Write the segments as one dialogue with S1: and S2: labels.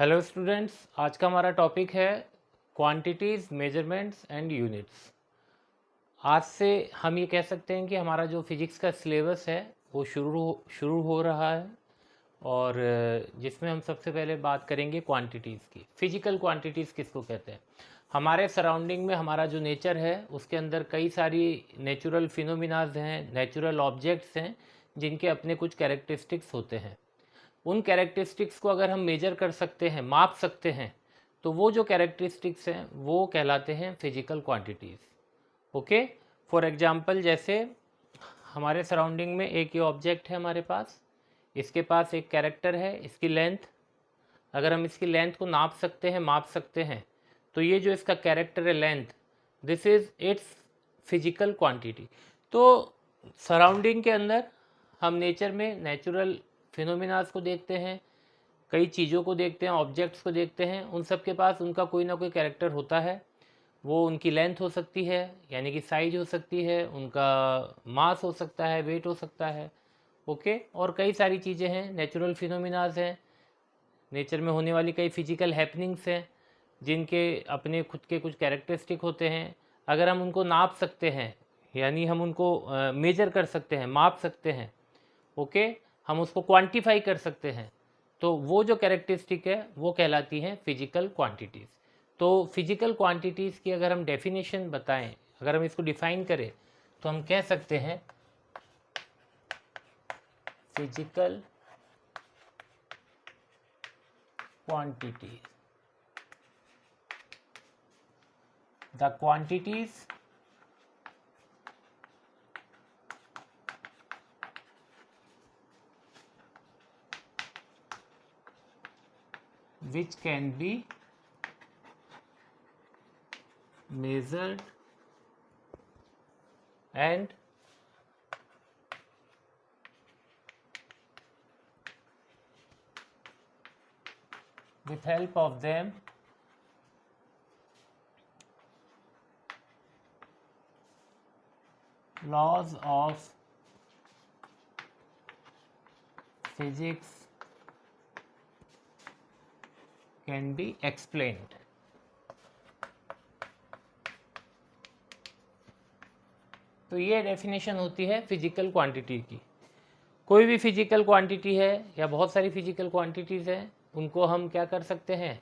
S1: Hello students, आज का हमारा टॉपिक है क्वांटिटीज़, मेजरमेंट्स एंड यूनिट्स। आज से हम ये कह सकते हैं कि हमारा जो फिज़िक्स का सिलेबस है वो शुरू हो रहा है और जिसमें हम सबसे पहले बात करेंगे क्वांटिटीज़ की। फिजिकल क्वांटिटीज़ किसको कहते हैं? हमारे सराउंडिंग में हमारा जो नेचर है उसके अंदर कई सारी नेचुरल फिनोमिनाज हैं, नेचुरल ऑब्जेक्ट्स हैं जिनके अपने कुछ कैरेक्टरिस्टिक्स होते हैं। उन कैरेक्टरिस्टिक्स को अगर हम मेजर कर सकते हैं, माप सकते हैं, तो वो जो कैरेक्टरिस्टिक्स हैं वो कहलाते हैं physical quantities. Okay, for example जैसे हमारे सराउंडिंग में एक ये ऑब्जेक्ट है हमारे पास, इसके पास एक कैरेक्टर है, इसकी लेंथ। अगर हम इसकी लेंथ को नाप सकते हैं, माप सकते हैं, तो ये जो इसका कैरेक्टर है length, this is it's physical quantity. तो सराउंडिंग के अंदर हम नेचर में नेचुरल फिनोमिनाज को देखते हैं, कई चीज़ों को देखते हैं, ऑब्जेक्ट्स को देखते हैं, उन सब के पास उनका कोई ना कोई कैरेक्टर होता है। वो उनकी लेंथ हो सकती है, यानी कि साइज हो सकती है, उनका मास हो सकता है, वेट हो सकता है। ओके, और कई सारी चीज़ें हैं, नेचुरल फिनोमिनाज हैं, नेचर में होने वाली कई फिजिकल हैपनिंग्स हैं जिनके अपने खुद के कुछ कैरेक्टरिस्टिक होते हैं। अगर हम उनको नाप सकते हैं, यानी हम उनको मेजर कर सकते हैं, माप सकते हैं, ओके, हम उसको क्वांटिफाई कर सकते हैं, तो वो जो कैरेक्टरिस्टिक है वो कहलाती हैं फिजिकल क्वांटिटीज़। तो फिजिकल क्वांटिटीज़ की अगर हम डेफिनेशन बताएं, अगर हम इसको डिफाइन करें, तो हम कह सकते हैं physical quantity, the quantities which can be measured and with help of them laws of physics can be explained। तो ये डेफिनेशन होती है फिजिकल क्वांटिटी की। कोई भी फिजिकल क्वांटिटी है या बहुत सारी फिजिकल क्वांटिटीज़ हैं, उनको हम क्या कर सकते हैं,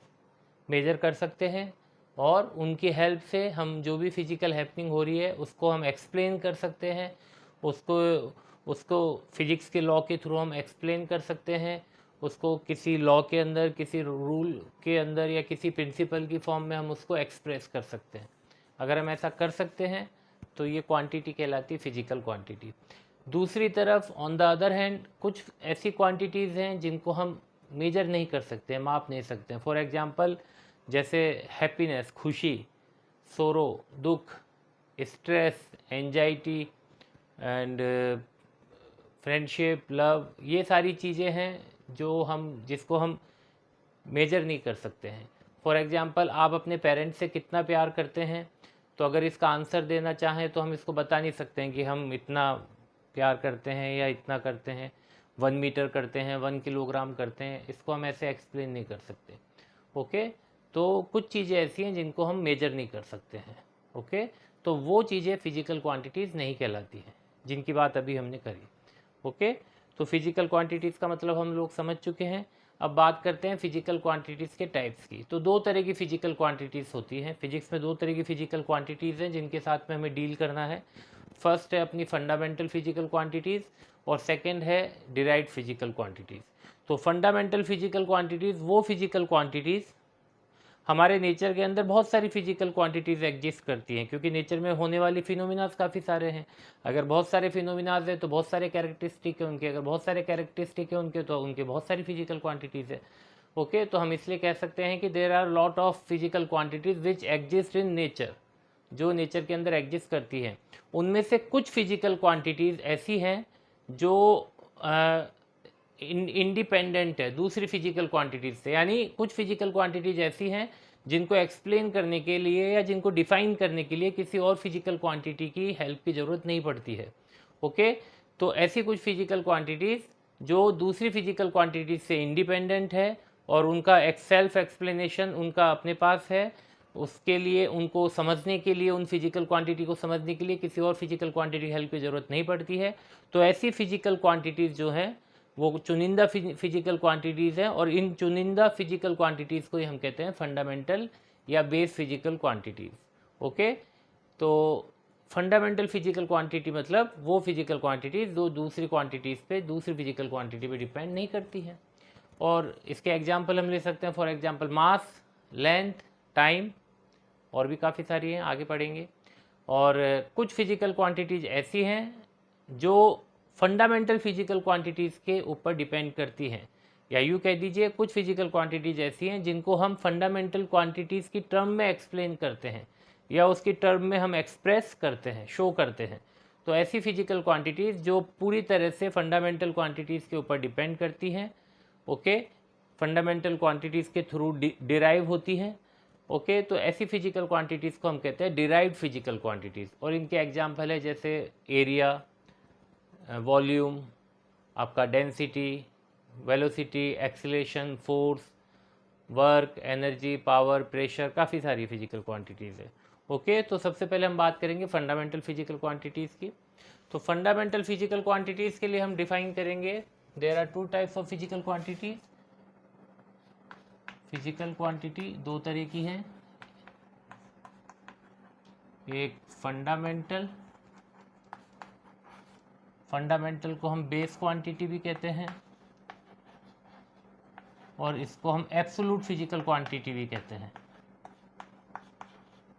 S1: मेजर कर सकते हैं, और उनकी हेल्प से हम जो भी फिजिकल हैपनिंग हो रही है उसको हम एक्सप्लेन कर सकते हैं, उसको उसको फिजिक्स के लॉ के थ्रू हम एक्सप्लेन कर सकते हैं, उसको किसी लॉ के अंदर, किसी रूल के अंदर या किसी प्रिंसिपल की फॉर्म में हम उसको एक्सप्रेस कर सकते हैं। अगर हम ऐसा कर सकते हैं तो ये क्वांटिटी कहलाती है फिजिकल क्वांटिटी। दूसरी तरफ ऑन द अदर हैंड कुछ ऐसी क्वांटिटीज़ हैं जिनको हम मेजर नहीं कर सकते हैं, माप नहीं सकते हैं। फॉर एग्जांपल जैसे हैप्पीनेस, खुशी, सोरो, दुख, stress, anxiety and friendship, love, ये सारी चीज़ें हैं जिसको हम मेजर नहीं कर सकते हैं। फॉर एग्जांपल आप अपने पेरेंट्स से कितना प्यार करते हैं, तो अगर इसका आंसर देना चाहें तो हम इसको बता नहीं सकते हैं कि हम इतना प्यार करते हैं या इतना करते हैं, 1 मीटर करते हैं, 1 किलोग्राम करते हैं, इसको हम ऐसे एक्सप्लेन नहीं कर सकते। ओके, तो कुछ चीज़ें ऐसी हैं जिनको हम मेजर नहीं कर सकते हैं। ओके, तो वो चीज़ें फिजिकल क्वांटिटीज़ नहीं कहलाती हैं जिनकी बात अभी हमने करी। ओके, तो फिजिकल क्वांटिटीज़ का मतलब हम लोग समझ चुके हैं। अब बात करते हैं फिजिकल क्वांटिटीज़ के टाइप्स की। तो दो तरह की फिजिकल क्वांटिटीज़ होती हैं फिजिक्स में, दो तरह की फिजिकल क्वांटिटीज़ हैं जिनके साथ में हमें डील करना है। फर्स्ट है अपनी फंडामेंटल फिजिकल क्वांटिटीज़ और सेकंड है डिराइव्ड फिजिकल क्वांटिटीज़। तो फंडामेंटल फिजिकल क्वांटिटीज़ वो फिजिकल क्वांटिटीज़, हमारे नेचर के अंदर बहुत सारी फिजिकल क्वांटिटीज़ एग्जिस्ट करती हैं, क्योंकि नेचर में होने वाली फिनोमिनाज काफ़ी सारे हैं। अगर बहुत सारे फिनोमिनाज हैं तो बहुत सारे कैरेक्टरिस्टिक है उनके, अगर बहुत सारे कैरेक्टरिस्टिक है उनके तो उनके बहुत सारी फिजिकल क्वांटिटीज़ है। ओके, तो हम इसलिए कह सकते हैं कि there are lot of physical quantities which exist in nature, जो नेचर के अंदर एग्जिस्ट करती हैं। उनमें से कुछ फिजिकल क्वांटिटीज़ ऐसी हैं जो इंडिपेंडेंट है दूसरी फिजिकल क्वांटिटीज से, यानी कुछ फिजिकल क्वांटिटीज ऐसी हैं जिनको एक्सप्लेन करने के लिए या जिनको डिफाइन करने के लिए किसी और फिजिकल क्वांटिटी की हेल्प की ज़रूरत नहीं पड़ती है। ओके, तो ऐसी कुछ फिजिकल क्वांटिटीज़ जो दूसरी फिजिकल क्वांटिटीज से इंडिपेंडेंट है, और उनका एक सेल्फ एक्सप्लेनेशन उनका अपने पास है। उसके लिए उनको समझने के लिए, उन फिजिकल क्वांटिटी को समझने के लिए किसी और फिजिकल क्वांटिटी की हेल्प की ज़रूरत नहीं पड़ती है। तो ऐसी फिजिकल क्वांटिटीज़ जो हैं वो चुनिंदा फिजिकल क्वांटिटीज़ हैं, और इन चुनिंदा फिजिकल क्वांटिटीज़ को ही हम कहते हैं फंडामेंटल या बेस फिजिकल क्वांटिटीज़। ओके, तो फंडामेंटल फिजिकल क्वांटिटी मतलब वो फिजिकल क्वांटिटीज़ जो दूसरी क्वांटिटीज़ पे, दूसरी फिजिकल क्वांटिटी पे डिपेंड नहीं करती हैं। और इसके एग्जांपल हम ले सकते हैं, for example mass, length, time, और भी काफ़ी सारी हैं, आगे पढ़ेंगे। और कुछ फिजिकल क्वांटिटीज़ ऐसी हैं जो फंडामेंटल फिजिकल क्वांटिटीज़ के ऊपर डिपेंड करती हैं, या यूँ कह दीजिए कुछ फिजिकल क्वांटिटीज़ ऐसी हैं जिनको हम फंडामेंटल क्वांटिटीज़ की टर्म में एक्सप्लेन करते हैं, या उसकी टर्म में हम एक्सप्रेस करते हैं, शो करते हैं। तो ऐसी फिजिकल क्वांटिटीज़ जो पूरी तरह से फंडामेंटल क्वांटिटीज़ के ऊपर डिपेंड करती हैं, ओके, फंडामेंटल क्वांटिटीज़ के थ्रू डिराइव होती हैं। ओके, तो ऐसी फिजिकल क्वांटिटीज़ को हम कहते हैं डिराइव्ड फिजिकल क्वांटिटीज़। और इनके एग्जांपल है जैसे एरिया, वॉल्यूम, आपका density, velocity, acceleration, force, work, energy, power, pressure, काफ़ी सारी फिजिकल क्वांटिटीज़ है। ओके, तो सबसे पहले हम बात करेंगे फंडामेंटल फिजिकल क्वांटिटीज़ की। तो फंडामेंटल फिजिकल क्वांटिटीज़ के लिए हम डिफाइन करेंगे, there are two types of physical quantities. Physical quantity दो तरह की हैं, एक फंडामेंटल को हम बेस क्वांटिटी भी कहते हैं, और इसको हम एब्सोल्यूट फिजिकल क्वांटिटी भी कहते हैं,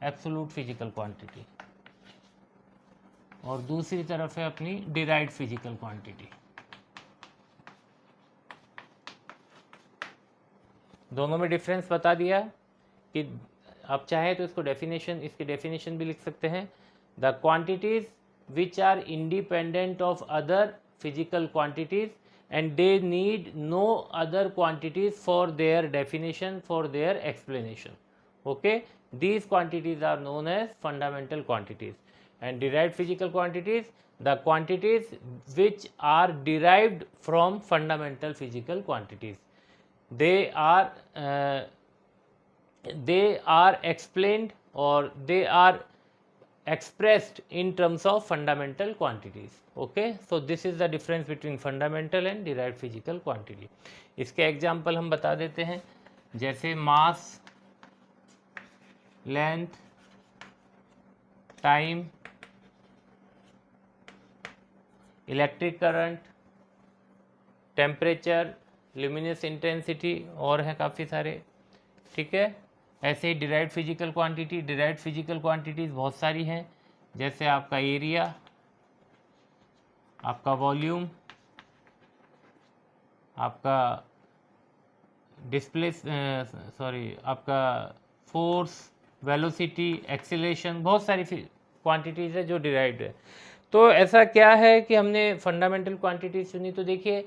S1: एब्सोल्यूट फिजिकल क्वांटिटी। और दूसरी तरफ है अपनी डिराइव्ड फिजिकल क्वांटिटी। दोनों में डिफरेंस बता दिया कि आप चाहे तो इसको इसकी डेफिनेशन भी लिख सकते हैं। The quantities which are independent of other physical quantities and they need no other quantities for their definition, for their explanation. Okay, these quantities are known as fundamental quantities. And derived physical quantities, the quantities which are derived from fundamental physical quantities. They are explained, or they are expressed in terms of fundamental quantities. Okay, so this is the difference between fundamental and derived physical quantity. इसके example हम बता देते हैं, जैसे mass, length, time, electric current, temperature, luminous intensity, और हैं काफ़ी सारे। ठीक है, ऐसे ही derived physical quantity, derived physical quantities बहुत सारी हैं, जैसे आपका एरिया, आपका वॉल्यूम, आपका आपका फोर्स, वेलोसिटी, एक्सीलरेशन, बहुत सारी क्वांटिटीज़ है जो डिराइव्ड है। तो ऐसा क्या है कि हमने फंडामेंटल क्वांटिटीज़ चुनी, तो देखिए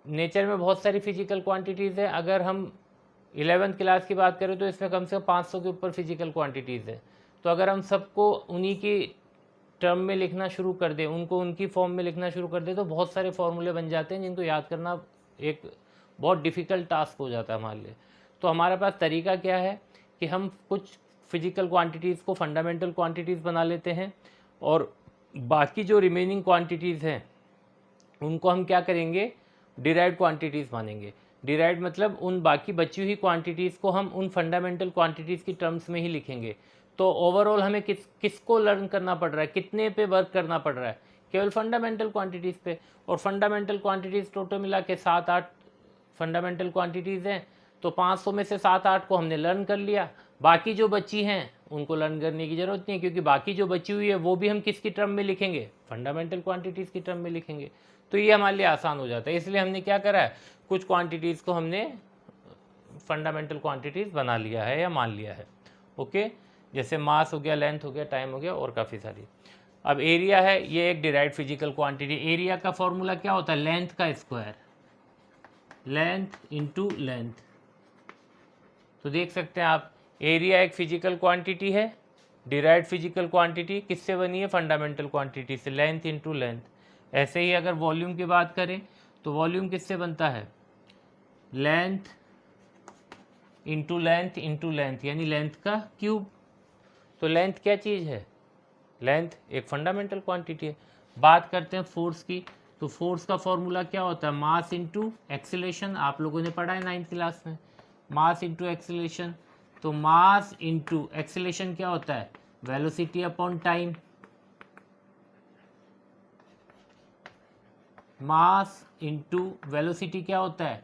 S1: नेचर में बहुत सारी फिजिकल क्वांटिटीज़ है। अगर हम 11th क्लास की बात करें तो इसमें कम से कम 500 के ऊपर फिजिकल क्वांटिटीज़ है। तो अगर हम सबको उन्हीं की टर्म में लिखना शुरू कर दें, उनको उनकी फॉर्म में लिखना शुरू कर दें, तो बहुत सारे फॉर्मूले बन जाते हैं जिनको याद करना एक बहुत डिफ़िकल्ट टास्क हो जाता है हमारे लिए। तो हमारे पास तरीका क्या है कि हम कुछ फिजिकल क्वांटिटीज़ को फंडामेंटल क्वांटिटीज़ बना लेते हैं, और बाकी जो रिमेनिंग क्वांटिटीज़ हैं उनको हम क्या करेंगे, डिराइव्ड क्वांटिटीज़ मानेंगे। डिराइव्ड मतलब उन बाकी बची हुई क्वांटिटीज़ को हम उन फंडामेंटल क्वांटिटीज़ की टर्म्स में ही लिखेंगे। तो ओवरऑल हमें किसको लर्न करना पड़ रहा है, कितने पे वर्क करना पड़ रहा है, केवल फंडामेंटल क्वांटिटीज़ पे। और फंडामेंटल क्वांटिटीज़ टोटल मिला के 7-8 फंडामेंटल क्वांटिटीज़ हैं। तो 500 में से 7-8 को हमने लर्न कर लिया, बाकी जो बची हैं उनको लर्न करने की ज़रूरत नहीं है, क्योंकि बाकी जो बची हुई है वो भी हम किसकी टर्म में लिखेंगे, फंडामेंटल क्वांटिटीज़ की टर्म में लिखेंगे। तो ये हमारे लिए आसान हो जाता है। इसलिए हमने क्या करा है, कुछ क्वांटिटीज़ को हमने फंडामेंटल क्वांटिटीज़ बना लिया है या मान लिया है। ओके, जैसे मास हो गया, लेंथ हो गया, टाइम हो गया, और काफ़ी सारी। अब एरिया है, ये एक डिराइव्ड फिजिकल क्वांटिटी। एरिया का फॉर्मूला क्या होता है, लेंथ का स्क्वायर, लेंथ इंटू लेंथ। तो देख सकते हैं आप, एरिया एक फिजिकल क्वांटिटी है, डिराइव्ड फिजिकल क्वांटिटी किससे बनी है, फंडामेंटल क्वांटिटी से, लेंथ इंटू लेंथ। ऐसे ही अगर वॉल्यूम की बात करें तो वॉल्यूम किससे बनता है, लेंथ इंटू लेंथ यानी लेंथ का क्यूब। तो लेंथ क्या चीज़ है? लेंथ एक फंडामेंटल क्वांटिटी है। बात करते हैं फोर्स की, तो फोर्स का फॉर्मूला क्या होता है? Mass into acceleration. आप लोगों ने पढ़ा है 9th क्लास में, मास इंटू एक्सीलरेशन। तो मास इंटू एक्सीलरेशन क्या होता है? Velocity upon time. Mass into velocity क्या होता है?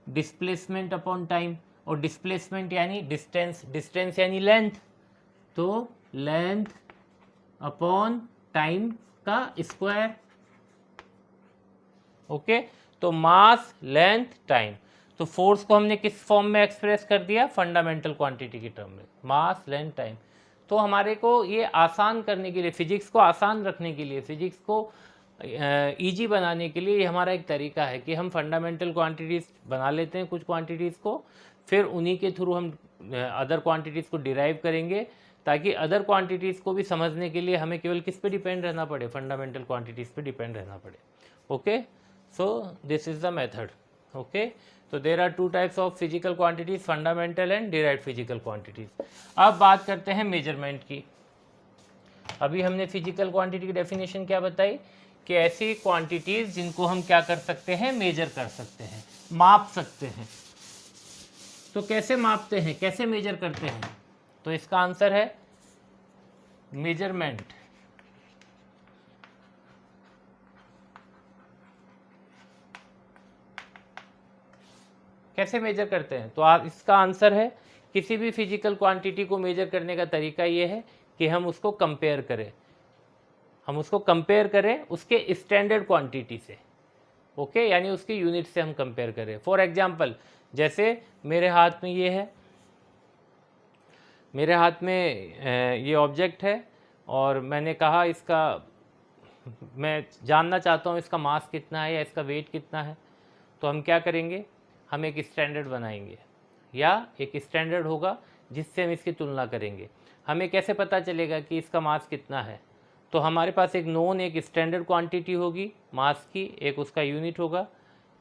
S1: Displacement upon time. और डिस्प्लेसमेंट यानी डिस्टेंस, डिस्टेंस यानी लेंथ, तो लेंथ अपॉन टाइम का स्क्वायर। ओके, तो मास, लेंथ, टाइम। तो फोर्स को हमने किस फॉर्म में एक्सप्रेस कर दिया? फंडामेंटल क्वांटिटी की टर्म में, मास, लेंथ, टाइम। तो हमारे को ये आसान करने के लिए, फिजिक्स को आसान रखने के लिए, फिजिक्स को इजी बनाने के लिए ये हमारा एक तरीका है कि हम फंडामेंटल क्वांटिटीज़ बना लेते हैं कुछ क्वांटिटीज़ को, फिर उन्हीं के थ्रू हम अदर क्वांटिटीज़ को डिराइव करेंगे, ताकि अदर क्वांटिटीज़ को भी समझने के लिए हमें केवल किस पे डिपेंड रहना पड़े? फंडामेंटल क्वांटिटीज़ पे डिपेंड रहना पड़े। Okay, so this is the method. Okay, so there are two types of physical quantities, fundamental and derived physical quantities. अब बात करते हैं मेजरमेंट की। अभी हमने फिजिकल क्वांटिटी की डेफिनेशन क्या बताई कि ऐसी क्वांटिटीज जिनको हम क्या कर सकते हैं? मेजर कर सकते हैं, माप सकते हैं। तो कैसे मापते हैं, कैसे मेजर करते हैं? तो इसका आंसर है मेजरमेंट। कैसे मेजर करते हैं? तो आप, इसका आंसर है किसी भी फिजिकल क्वांटिटी को मेजर करने का तरीका ये है कि हम उसको कंपेयर करें, हम उसको कंपेयर करें उसके स्टैंडर्ड क्वांटिटी से। ओके, यानी उसके यूनिट से हम कंपेयर करें। फॉर एग्जांपल, जैसे मेरे हाथ में ये है, मेरे हाथ में ये ऑब्जेक्ट है, और मैंने कहा इसका, मैं जानना चाहता हूँ इसका मास कितना है या इसका वेट कितना है। तो हम क्या करेंगे? हम एक स्टैंडर्ड बनाएंगे, या एक स्टैंडर्ड होगा जिससे हम इसकी तुलना करेंगे। हमें कैसे पता चलेगा कि इसका मास कितना है? तो हमारे पास एक नोन, एक स्टैंडर्ड क्वांटिटी होगी मास की, एक उसका यूनिट होगा,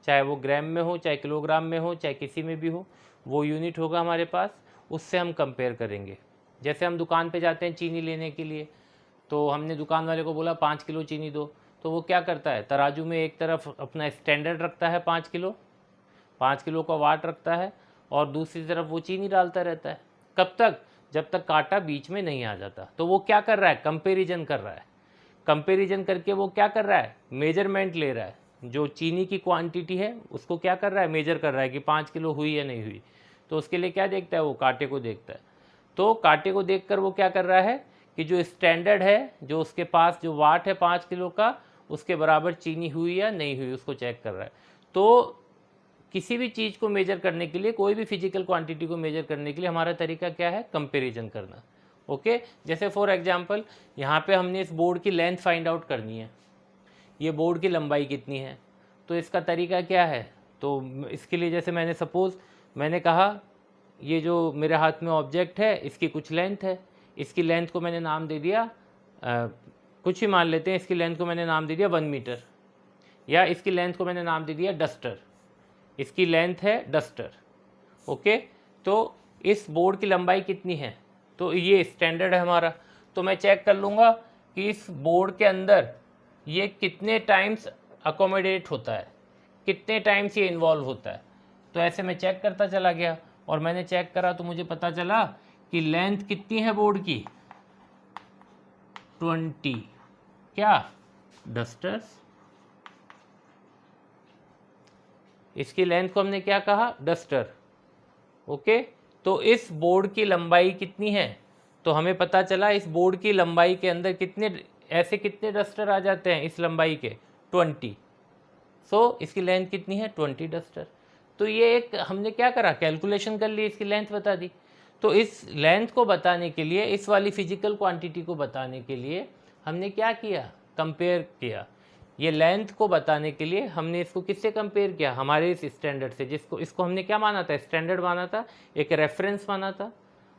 S1: चाहे वो ग्राम में हो, चाहे किलोग्राम में हो, चाहे किसी में भी हो, वो यूनिट होगा हमारे पास। उससे हम कंपेयर करेंगे। जैसे हम दुकान पे जाते हैं चीनी लेने के लिए, तो हमने दुकान वाले को बोला 5 किलो चीनी दो, तो वो क्या करता है? तराजू में एक तरफ अपना स्टैंडर्ड रखता है 5 किलो का वाट रखता है, और दूसरी तरफ वो चीनी डालता रहता है। कब तक? जब तक कांटा बीच में नहीं आ जाता। तो वो क्या कर रहा है? कंपैरिजन कर रहा है। कंपैरिजन करके वो क्या कर रहा है? मेजरमेंट ले रहा है। जो चीनी की क्वांटिटी है उसको क्या कर रहा है? मेजर कर रहा है कि 5 किलो हुई या नहीं हुई। तो उसके लिए क्या देखता है? वो कांटे को देखता है। तो कांटे को देखकर वो क्या कर रहा है कि जो स्टैंडर्ड है, जो उसके पास जो वाट है 5 किलो का, उसके बराबर चीनी हुई या नहीं हुई, उसको चेक कर रहा है। तो किसी भी चीज़ को मेजर करने के लिए, कोई भी फिजिकल क्वांटिटी को मेजर करने के लिए हमारा तरीका क्या है? कंपैरिजन करना। ओके, जैसे फॉर एग्जांपल यहाँ पे हमने इस बोर्ड की लेंथ फाइंड आउट करनी है, ये बोर्ड की लंबाई कितनी है। तो इसका तरीका क्या है? तो इसके लिए जैसे मैंने सपोज़ मैंने कहा ये जो मेरे हाथ में ऑब्जेक्ट है इसकी कुछ लेंथ है, इसकी लेंथ को मैंने नाम दे दिया कुछ ही मान लेते हैं, इसकी लेंथ को मैंने नाम दे दिया 1 मीटर, या इसकी लेंथ को मैंने नाम दे दिया डस्टर। इसकी लेंथ है डस्टर। ओके, तो इस बोर्ड की लंबाई कितनी है? तो ये स्टैंडर्ड है हमारा। तो मैं चेक कर लूँगा कि इस बोर्ड के अंदर ये कितने टाइम्स अकोमोडेट होता है, कितने टाइम्स ये इन्वॉल्व होता है। तो ऐसे मैं चेक करता चला गया, और मैंने चेक करा तो मुझे पता चला कि लेंथ कितनी है बोर्ड की? 20 क्या डस्टर्स। इसकी लेंथ को हमने क्या कहा? डस्टर। ओके, तो इस बोर्ड की लंबाई कितनी है? तो हमें पता चला इस बोर्ड की लंबाई के अंदर कितने डस्टर आ जाते हैं इस लंबाई के? 20। सो इसकी लेंथ कितनी है? 20 डस्टर। तो ये एक हमने क्या करा? कैलकुलेशन कर ली, इसकी लेंथ बता दी। तो इस लेंथ को बताने के लिए, इस वाली फिजिकल क्वांटिटी को बताने के लिए हमने क्या किया? कंपेयर किया। ये लेंथ को बताने के लिए हमने इसको किससे कंपेयर किया? हमारे इस स्टैंडर्ड से, इसको हमने क्या माना था? स्टैंडर्ड माना था, एक रेफरेंस माना था।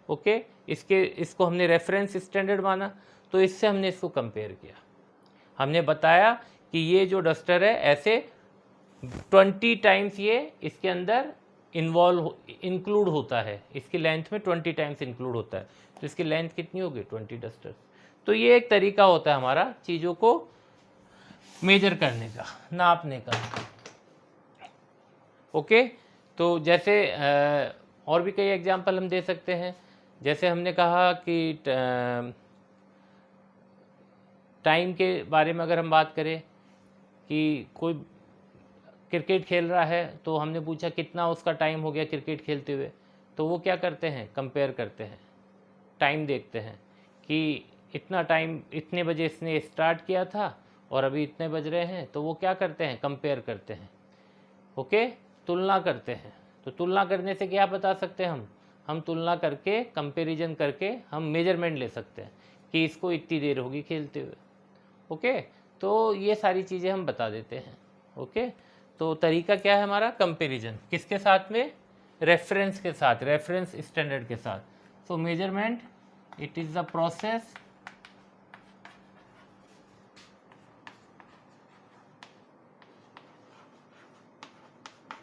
S1: ओके, इसको हमने रेफरेंस स्टैंडर्ड माना, तो इससे हमने इसको कंपेयर किया। हमने बताया कि ये जो डस्टर है ऐसे 20 टाइम्स ये इसके अंदर इंक्लूड होता है, इसकी लेंथ में 20 टाइम्स इंक्लूड होता है, तो इसकी लेंथ कितनी होगी 20 डस्टर्स। तो ये एक तरीका होता है हमारा चीज़ों को मेजर करने का, नापने का। ओके, तो जैसे और भी कई एग्जांपल हम दे सकते हैं। जैसे हमने कहा कि टाइम के बारे में अगर हम बात करें कि कोई क्रिकेट खेल रहा है, तो हमने पूछा कितना उसका टाइम हो गया क्रिकेट खेलते हुए, तो वो क्या करते हैं, कंपेयर करते हैं, टाइम देखते हैं कि इतना टाइम, इतने बजे इसने स्टार्ट किया था और अभी इतने बज रहे हैं, तो वो क्या करते हैं, कंपेयर करते हैं। ओके, तुलना करते हैं। तो तुलना करने से क्या बता सकते हैं हम तुलना करके, कंपैरिजन करके हम मेजरमेंट ले सकते हैं कि इसको इतनी देर होगी खेलते हुए। ओके, तो ये सारी चीज़ें हम बता देते हैं। ओके, तो तरीका क्या है हमारा, कंपैरिजन, किसके साथ में, रेफरेंस के साथ, रेफरेंस स्टैंडर्ड के साथ। सो measurement, it is the process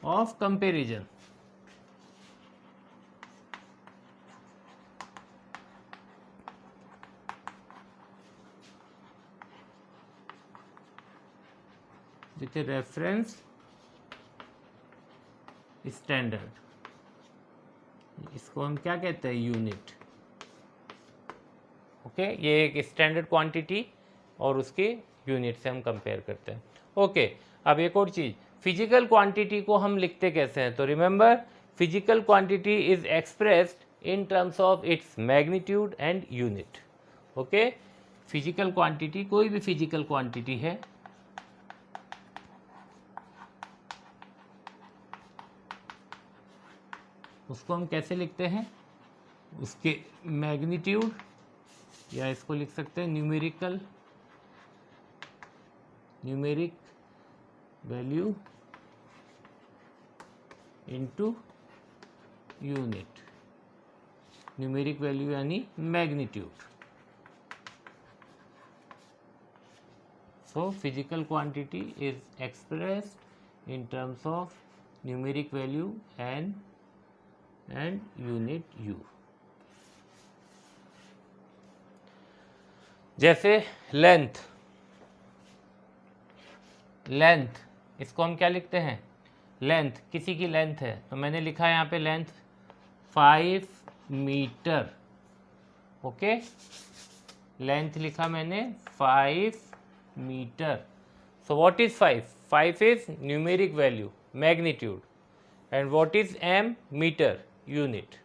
S1: of comparison. With reference standard, इसको हम क्या कहते हैं, यूनिट। ओके, ये एक स्टैंडर्ड क्वांटिटी और उसके यूनिट से हम कंपेयर करते हैं। ओके, अब एक और चीज़, फिजिकल क्वांटिटी को हम लिखते कैसे हैं, तो remember physical quantity is expressed in terms of its magnitude and unit. Okay, physical quantity, कोई भी फिजिकल क्वांटिटी है, उसको हम कैसे लिखते हैं, उसके मैग्नीट्यूड, या इसको लिख सकते हैं numeric value into unit, numeric value यानी magnitude. So physical quantity is expressed in terms of numeric value and unit u. जैसे लेंथ, इसको हम क्या लिखते हैं, लेंथ, किसी की लेंथ है, तो मैंने लिखा है यहाँ पे लेंथ 5 मीटर। ओके, लेंथ लिखा मैंने 5 मीटर। So what is 5? 5 is numeric value, magnitude, and what is m, metre, unit.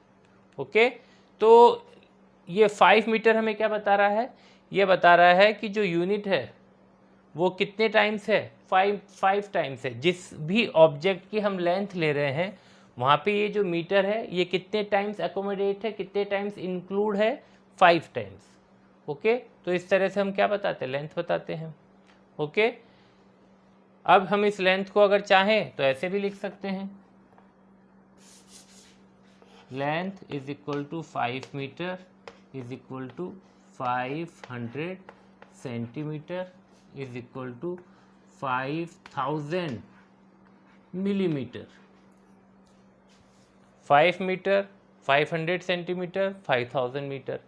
S1: Okay, तो ये 5 मीटर हमें क्या बता रहा है, ये बता रहा है कि जो यूनिट है वो कितने टाइम्स है, 5 टाइम्स है। जिस भी ऑब्जेक्ट की हम लेंथ ले रहे हैं वहाँ पे ये जो मीटर है ये कितने टाइम्स एकोमोडेट है, कितने टाइम्स इंक्लूड है, 5 टाइम्स। ओके, तो इस तरह से हम क्या बताते हैं, लेंथ बताते हैं। ओके, अब हम इस लेंथ को अगर चाहें तो ऐसे भी लिख सकते हैं, length is equal to 5 metre is equal to 500 centimetre is equal to 5000 millimetre. 5 metre, 500 centimetre, 5000 metre,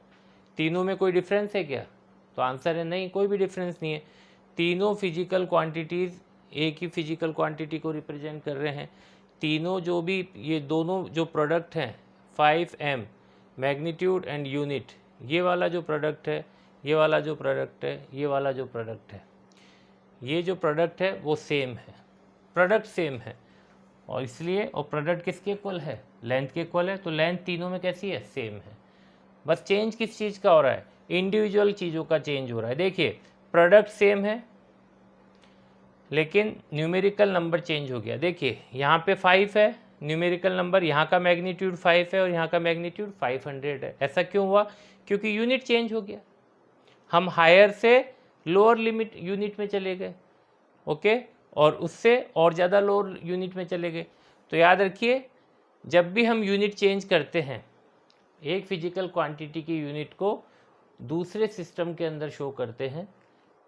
S1: तीनों में कोई डिफरेंस है क्या, तो आंसर है नहीं, कोई भी डिफरेंस नहीं है। तीनों फिजिकल क्वांटिटीज़ एक ही फिजिकल क्वांटिटी को रिप्रेजेंट कर रहे हैं। तीनों जो भी ये दोनों जो प्रोडक्ट हैं 5m, मैग्नीट्यूड एंड यूनिट, ये वाला जो प्रोडक्ट है, ये वाला जो प्रोडक्ट है, ये वाला जो प्रोडक्ट है, ये जो प्रोडक्ट है वो सेम है, प्रोडक्ट सेम है, और इसलिए और प्रोडक्ट किसके इक्वल है, लेंथ के इक्वल है, तो लेंथ तीनों में कैसी है, सेम है। बस चेंज किस चीज़ का हो रहा है, इंडिविजुअल चीज़ों का चेंज हो रहा है। देखिए प्रोडक्ट सेम है लेकिन न्यूमेरिकल नंबर चेंज हो गया। देखिए यहाँ पे 5 है न्यूमेरिकल नंबर, यहाँ का मैग्नीट्यूड 5 है और यहाँ का मैग्नीट्यूड 500 है। ऐसा क्यों हुआ, क्योंकि यूनिट चेंज हो गया, हम हायर से लोअर लिमिट यूनिट में चले गए। ओके, और उससे और ज़्यादा लोअर यूनिट में चले गए। तो याद रखिए जब भी हम यूनिट चेंज करते हैं, एक फिजिकल क्वांटिटी की यूनिट को दूसरे सिस्टम के अंदर शो करते हैं,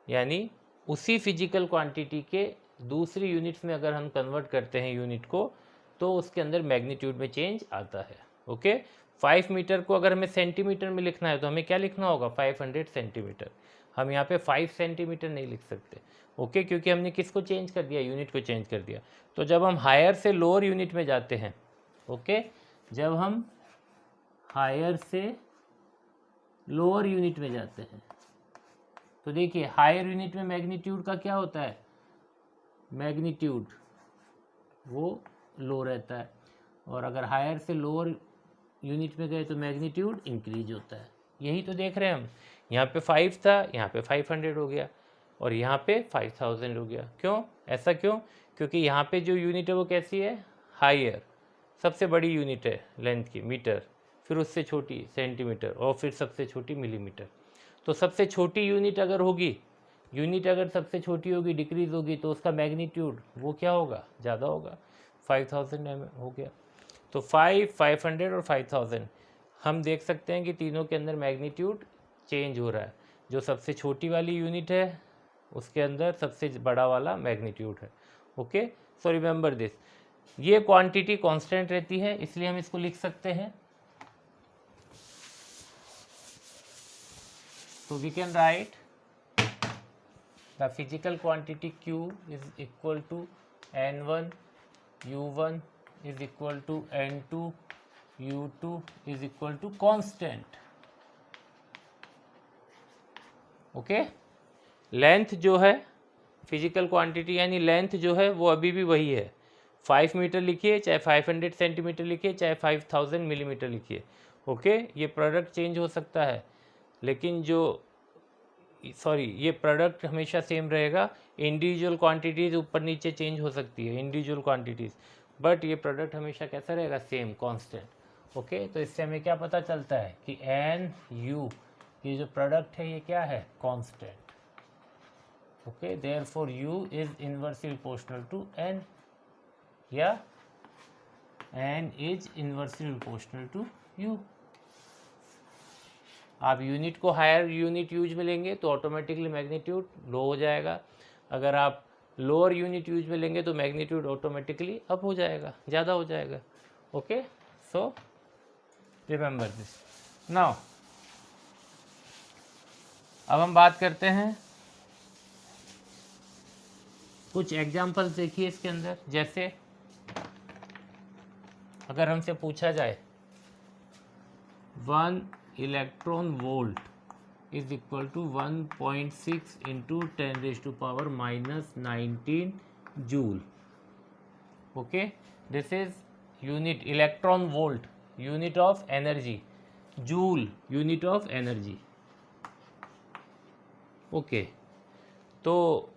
S1: यानी उसी फिजिकल क्वांटिटी के दूसरी यूनिट्स में अगर हम कन्वर्ट करते हैं यूनिट को, तो उसके अंदर मैग्नीट्यूड में चेंज आता है। ओके, 5 मीटर को अगर हमें सेंटीमीटर में लिखना है तो हमें क्या लिखना होगा, 500 सेंटीमीटर। हम यहाँ पे 5 सेंटीमीटर नहीं लिख सकते। ओके, क्योंकि हमने किसको चेंज कर दिया, यूनिट को चेंज कर दिया। तो जब हम हायर से लोअर यूनिट में जाते हैं, ओके, जब हम हायर से लोअर यूनिट में जाते हैं तो देखिए हायर यूनिट में मैग्नीट्यूड का क्या होता है, मैग्नीट्यूड वो लो रहता है, और अगर हायर से लोअर यूनिट में गए तो मैग्नीट्यूड इंक्रीज होता है। यही तो देख रहे हैं हम, यहाँ पे 5 था, यहाँ पे 500 हो गया, और यहाँ पे 5000 हो गया। क्यों, ऐसा क्यों, क्योंकि यहाँ पे जो यूनिट है वो कैसी है, हायर, सबसे बड़ी यूनिट है लेंथ की मीटर, फिर उससे छोटी सेंटीमीटर, और फिर सबसे छोटी मिलीमीटर। तो सबसे छोटी यूनिट अगर होगी, यूनिट अगर सबसे छोटी होगी, डिक्रीज होगी, तो उसका मैग्नीट्यूड वो क्या होगा, ज़्यादा होगा। 5000 हो गया। तो 500 और 5000 हम देख सकते हैं कि तीनों के अंदर मैग्नीट्यूड चेंज हो रहा है। जो सबसे छोटी वाली यूनिट है उसके अंदर सबसे बड़ा वाला मैग्नीट्यूड है। Okay, so remember this. ये क्वांटिटी कांस्टेंट रहती है, इसलिए हम इसको लिख सकते हैं। So we can write the physical quantity Q is equal to N1, U1 is equal to N2, U2 is equal to constant. Okay, length जो है फिजिकल क्वांटिटी यानी लेंथ जो है वो अभी भी वही है। 5 मीटर लिखिए, चाहे 500 सेंटीमीटर लिखिए, चाहे 5000 मिलीमीटर लिखिए। ओके, ये प्रोडक्ट चेंज हो सकता है, लेकिन ये प्रोडक्ट हमेशा सेम रहेगा। इंडिविजुअल क्वांटिटीज़ ऊपर नीचे चेंज हो सकती है, इंडिविजुअल क्वांटिटीज़, बट ये प्रोडक्ट हमेशा कैसा रहेगा, सेम, कांस्टेंट। ओके, तो इससे हमें क्या पता चलता है कि एन यू, ये जो प्रोडक्ट है ये क्या है, constant. Okay, therefore u is inversely proportional to n, या n is inversely proportional to u. आप यूनिट को हायर यूनिट यूज में लेंगे तो ऑटोमेटिकली मैग्नीट्यूड लो हो जाएगा। अगर आप लोअर यूनिट यूज में लेंगे तो मैग्नीट्यूड ऑटोमेटिकली अप हो जाएगा, ज़्यादा हो जाएगा। Okay, so remember this. Now अब हम बात करते हैं कुछ एग्जाम्पल्स। देखिए इसके अंदर, जैसे अगर हमसे पूछा जाए 1 electron volt is equal to 1.6 into 10⁻⁻19 joule. Okay, this is unit, electron volt unit of energy, joule unit of energy. Okay, तो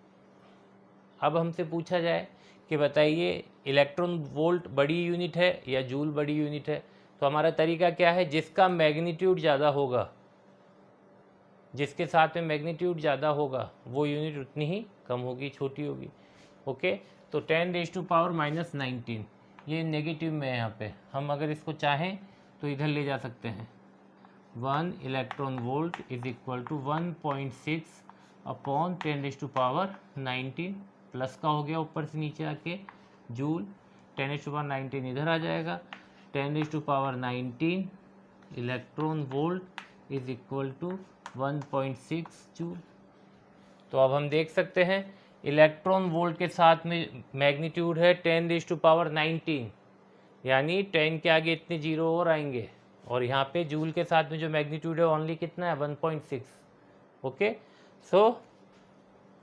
S1: अब हमसे पूछा जाए कि बताइए इलेक्ट्रॉन वोल्ट बड़ी यूनिट है या जूल बड़ी यूनिट है, तो हमारा तरीका क्या है, जिसका मैग्नीट्यूड ज़्यादा होगा, जिसके साथ में मैग्नीट्यूड ज़्यादा होगा वो यूनिट उतनी ही कम होगी, छोटी होगी। ओके, तो 10⁻⁻19 ये नेगेटिव में है, यहाँ पे हम अगर इसको चाहें तो इधर ले जा सकते हैं। 1 electron volt is equal to 1.6 upon 10⁻⁹ plus का हो गया ऊपर से नीचे आके जूल, 10⁻⁹ इधर आ जाएगा, 10⁻⁹ electron volt is equal to 1.6 joule. तो अब हम देख सकते हैं इलेक्ट्रॉन वोल्ट के साथ में मैग्नीट्यूड है 10⁻⁹, यानी 10 के आगे इतने जीरो और आएंगे, और यहाँ पे जूल के साथ में जो मैग्नीट्यूड है ओनली कितना है, 1.6। ओके, सो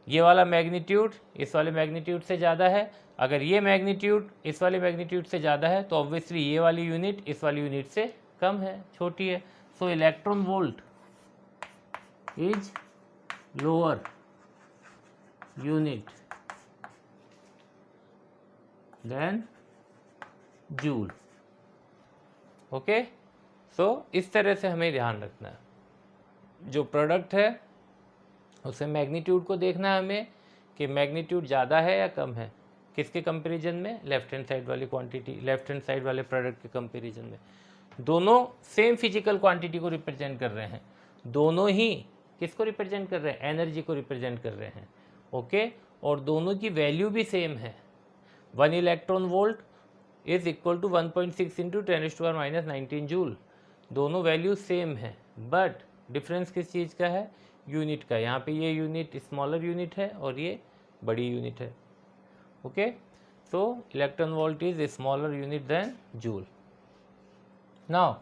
S1: ये वाला मैग्नीट्यूड इस वाले मैग्नीट्यूड से ज़्यादा है। अगर ये मैग्नीट्यूड इस वाले मैग्नीट्यूड से ज़्यादा है तो ऑब्वियसली ये वाली यूनिट इस वाली यूनिट से कम है, छोटी है। So electron volt is lower unit than joule. Okay, so इस तरह से हमें ध्यान रखना है, जो प्रोडक्ट है उसे मैग्नीट्यूड को देखना है हमें कि मैग्नीट्यूड ज़्यादा है या कम है, किसके कंपैरिजन में, लेफ्ट हैंड साइड वाली क्वांटिटी, लेफ्ट हैंड साइड वाले प्रोडक्ट के कंपैरिजन में। दोनों सेम फिजिकल क्वांटिटी को रिप्रेजेंट कर रहे हैं, दोनों ही किसको रिप्रेजेंट कर रहे हैं, एनर्जी को रिप्रेजेंट कर रहे हैं। ओके, और दोनों की वैल्यू भी सेम है। 1 electron volt is equal to 1.6 into 10⁻⁻⁹ joule. दोनों वैल्यू सेम है, बट डिफरेंस किस चीज़ का है? यूनिट का। यहाँ पे ये यूनिट स्मॉलर यूनिट है और ये बड़ी यूनिट है। Okay, so electron volt is smaller unit than joule. Now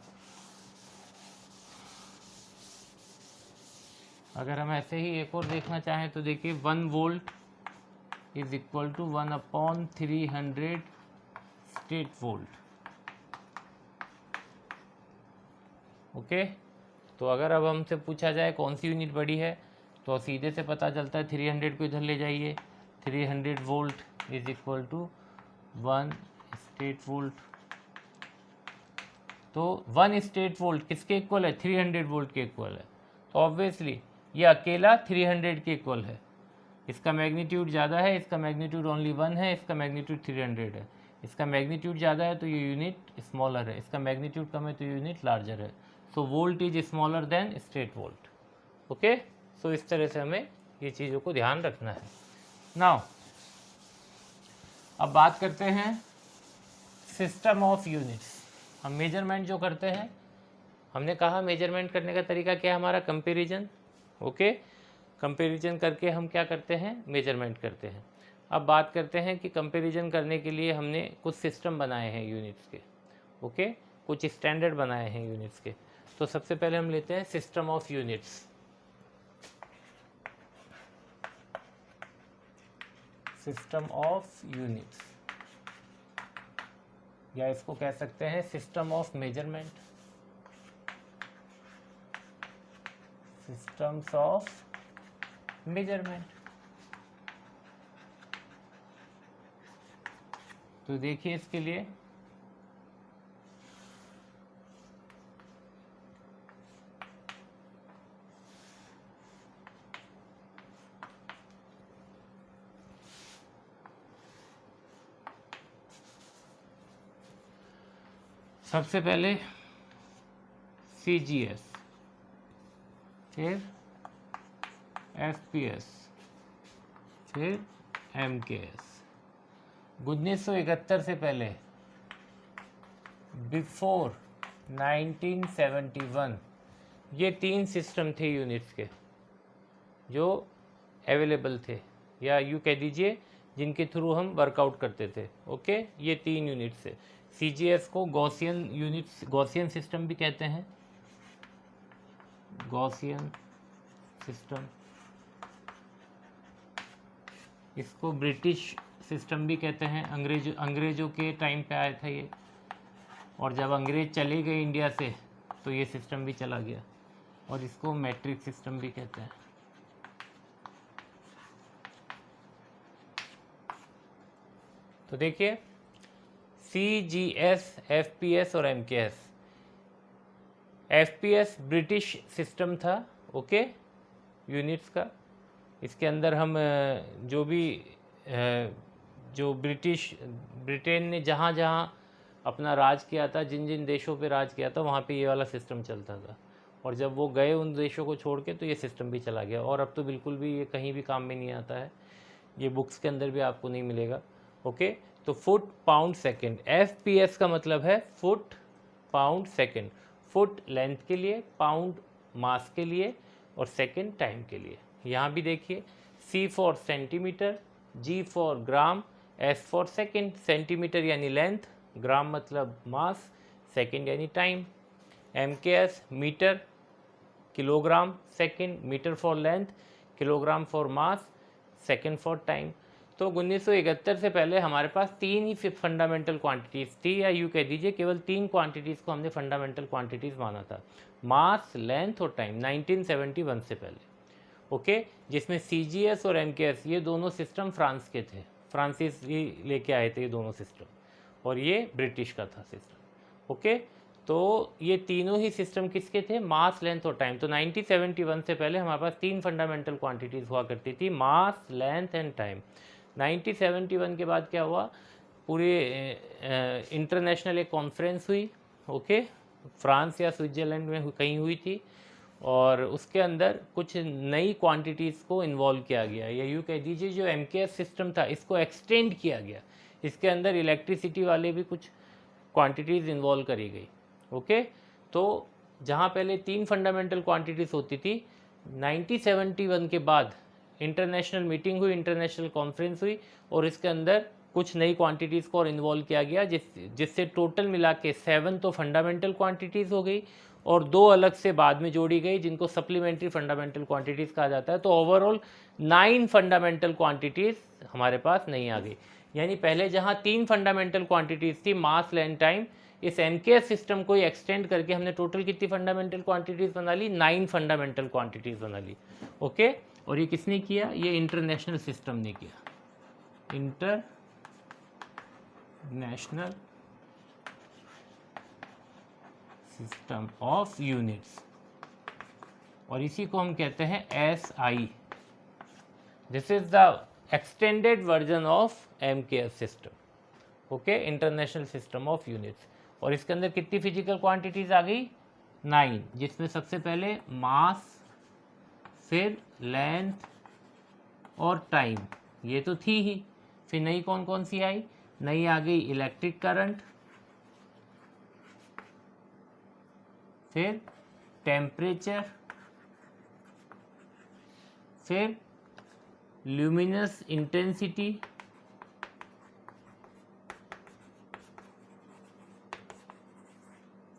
S1: अगर हम ऐसे ही एक और देखना चाहें तो देखिए 1 volt is equal to 1/300 state volt. Okay, तो अगर अब हमसे पूछा जाए कौन सी यूनिट बड़ी है, तो सीधे से पता चलता है 300 को इधर ले जाइए, 300 volt is equal to 1 state volt. तो 1 स्टेट वोल्ट किसके इक्वल है? 300 वोल्ट के इक्वल है। तो ऑब्वियसली ये अकेला 300 के इक्वल है। इसका मैग्नीट्यूड ज़्यादा है, इसका मैग्नीट्यूड ओनली 1 है, इसका मैग्नीट्यूड 300 है। इसका मैग्नीट्यूड ज़्यादा है तो ये यूनिट स्मॉलर है, इसका मैग्नीट्यूड कम है तो यूनिट लार्जर है। So volt is smaller than state volt. Okay, so इस तरह से हमें ये चीज़ों को ध्यान रखना है। नाउ अब बात करते हैं सिस्टम ऑफ यूनिट्स। हम मेजरमेंट जो करते हैं, हमने कहा मेजरमेंट करने का तरीका क्या है हमारा? कंपैरिजन। ओके, कंपैरिजन करके हम क्या करते हैं? मेजरमेंट करते हैं। अब बात करते हैं कि कंपैरिजन करने के लिए हमने कुछ सिस्टम बनाए हैं यूनिट्स के। ओके, कुछ स्टैंडर्ड बनाए हैं यूनिट्स के। तो सबसे पहले हम लेते हैं system of units. System of units, या इसको कह सकते हैं system of measurement, systems of measurement. तो देखिए इसके लिए सबसे पहले CGS, फिर FPS, फिर MKS। 1971 से पहले, बिफोर 1971, ये 3 सिस्टम थे यूनिट्स के जो अवेलेबल थे, या यूँ कह दीजिए जिनके थ्रू हम वर्कआउट करते थे। ओके, ये 3 यूनिट्स है। CGS को गॉसियन यूनिट्स, गॉसियन सिस्टम भी कहते हैं, गॉसियन सिस्टम। इसको ब्रिटिश सिस्टम भी कहते हैं। अंग्रेज़ों के टाइम पे आया था ये, और जब अंग्रेज़ चले गए इंडिया से तो ये सिस्टम भी चला गया, और इसको मैट्रिक सिस्टम भी कहते हैं। तो देखिए CGS, FPS और MKS। FPS ब्रिटिश सिस्टम था, ओके, यूनिट्स का। इसके अंदर हम जो ब्रिटेन ने जहाँ जहाँ अपना राज किया था, जिन जिन देशों पे राज किया था, वहाँ पे ये वाला सिस्टम चलता था। और जब वो गए उन देशों को छोड़ के तो ये सिस्टम भी चला गया, और अब तो बिल्कुल भी ये कहीं भी काम में नहीं आता है, ये बुक्स के अंदर भी आपको नहीं मिलेगा। ओके, तो फुट पाउंड सेकेंड, FPS का मतलब है foot pound second. Foot length के लिए, पाउंड मास के लिए, और सेकेंड टाइम के लिए। यहाँ भी देखिए C for centimetre, G for gram, S for second. Centimetre यानी लेंथ, ग्राम मतलब मास, सेकेंड यानी time. MKS metre, kilogram, second, metre for length, kilogram for mass, second for time. तो 1971 से पहले हमारे पास 3 ही फंडामेंटल क्वांटिटीज़ थी, या यूँ कह दीजिए केवल 3 क्वांटिटीज़ को हमने फंडामेंटल क्वांटिटीज़ माना था, मास, लेंथ और टाइम, 1971 से पहले। ओके, जिसमें CGS और MKS ये दोनों सिस्टम फ्रांस के थे, फ्रांसीस ही लेके आए थे ये दोनों सिस्टम, और ये ब्रिटिश का था सिस्टम। ओके, तो ये तीनों ही सिस्टम किसके थे? मास, लेंथ और टाइम। तो 1971 से पहले हमारे पास 3 फंडामेंटल क्वांटिटीज़ हुआ करती थी, मास, लेंथ एंड टाइम। 1971 के बाद क्या हुआ? पूरे इंटरनेशनल एक कॉन्फ्रेंस हुई, ओके, फ्रांस या स्विट्ज़रलैंड में कहीं हुई थी, और उसके अंदर कुछ नई क्वांटिटीज़ को इन्वॉल्व किया गया, या यूँ कह दीजिए जो MKS सिस्टम था इसको एक्सटेंड किया गया। इसके अंदर इलेक्ट्रिसिटी वाले भी कुछ क्वांटिटीज़ इन्वॉल्व करी गई। ओके, तो जहाँ पहले 3 फंडामेंटल क्वांटिटीज़ होती थी, 1971 के बाद इंटरनेशनल मीटिंग हुई, इंटरनेशनल कॉन्फ्रेंस हुई और इसके अंदर कुछ नई क्वांटिटीज़ को और इन्वॉल्व किया गया, जिससे टोटल मिला के 7 तो फंडामेंटल क्वांटिटीज़ हो गई और 2 अलग से बाद में जोड़ी गई जिनको सप्लीमेंट्री फंडामेंटल क्वांटिटीज़ कहा जाता है। तो ओवरऑल 9 फंडामेंटल क्वांटिटीज़ हमारे पास नहीं आ गई। यानी पहले जहाँ 3 फंडामेंटल क्वांटिटीज़ थी, मास, लेंथ, टाइम, इस एमकेएस सिस्टम को एक्सटेंड करके हमने टोटल कितनी फंडामेंटल क्वांटिटीज़ बना ली? 9 फंडामेंटल क्वांटिटीज़ बना ली। ओके, और ये किसने किया? ये इंटरनेशनल सिस्टम ने किया, इंटरनेशनल सिस्टम ऑफ यूनिट्स, और इसी को हम कहते हैं SI। This is the extended version of MKS system. Okay, international system of units. और इसके अंदर कितनी फिजिकल क्वांटिटीज आ गई? 9, जिसमें सबसे पहले मास, फिर लेंथ और टाइम, ये तो थी ही। फिर नई कौन कौन सी आई? नई आ गई इलेक्ट्रिक करंट, फिर टेम्परेचर, फिर ल्यूमिनस इंटेंसिटी,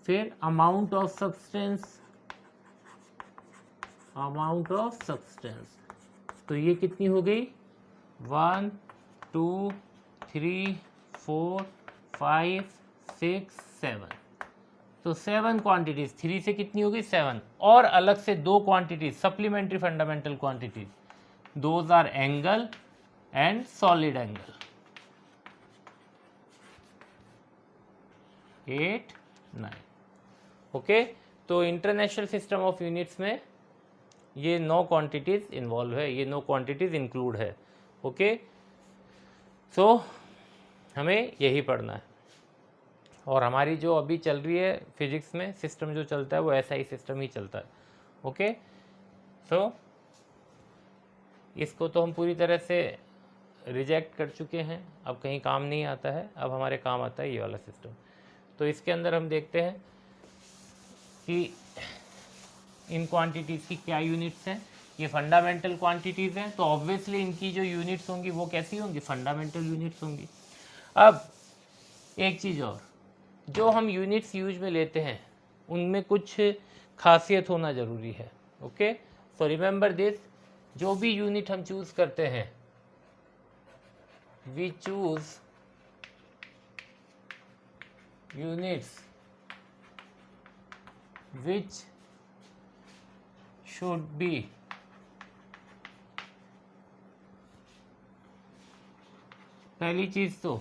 S1: फिर अमाउंट ऑफ सब्सटेंस, तो ये कितनी हो गई? 1 2 3 4 5 6 7, तो 7 क्वांटिटीज। 3 से कितनी हो गई? 7, और अलग से 2 quantities supplementary fundamental quantities, those R angle and solid angle. 8 9। Okay, तो इंटरनेशनल सिस्टम ऑफ यूनिट्स में ये 9 क्वांटिटीज इन्वॉल्व है, ये 9 क्वांटिटीज इंक्लूड है। ओके, सो हमें यही पढ़ना है। और हमारी जो अभी चल रही है फिजिक्स में सिस्टम जो चलता है वो SI सिस्टम ही चलता है। ओके, सो इसको तो हम पूरी तरह से रिजेक्ट कर चुके हैं, अब कहीं काम नहीं आता है, अब हमारे काम आता है ये वाला सिस्टम। तो इसके अंदर हम देखते हैं कि इन क्वांटिटीज़ की क्या यूनिट्स हैं। ये फंडामेंटल क्वांटिटीज़ हैं, तो ऑब्वियसली इनकी जो यूनिट्स होंगी वो कैसी होंगी? फंडामेंटल यूनिट्स होंगी। अब एक चीज़ और, जो हम यूनिट्स यूज में लेते हैं उनमें कुछ खासियत होना ज़रूरी है। ओके, सो रिमेंबर दिस, जो भी यूनिट हम चूज करते हैं, we choose units which should be पहली चीज तो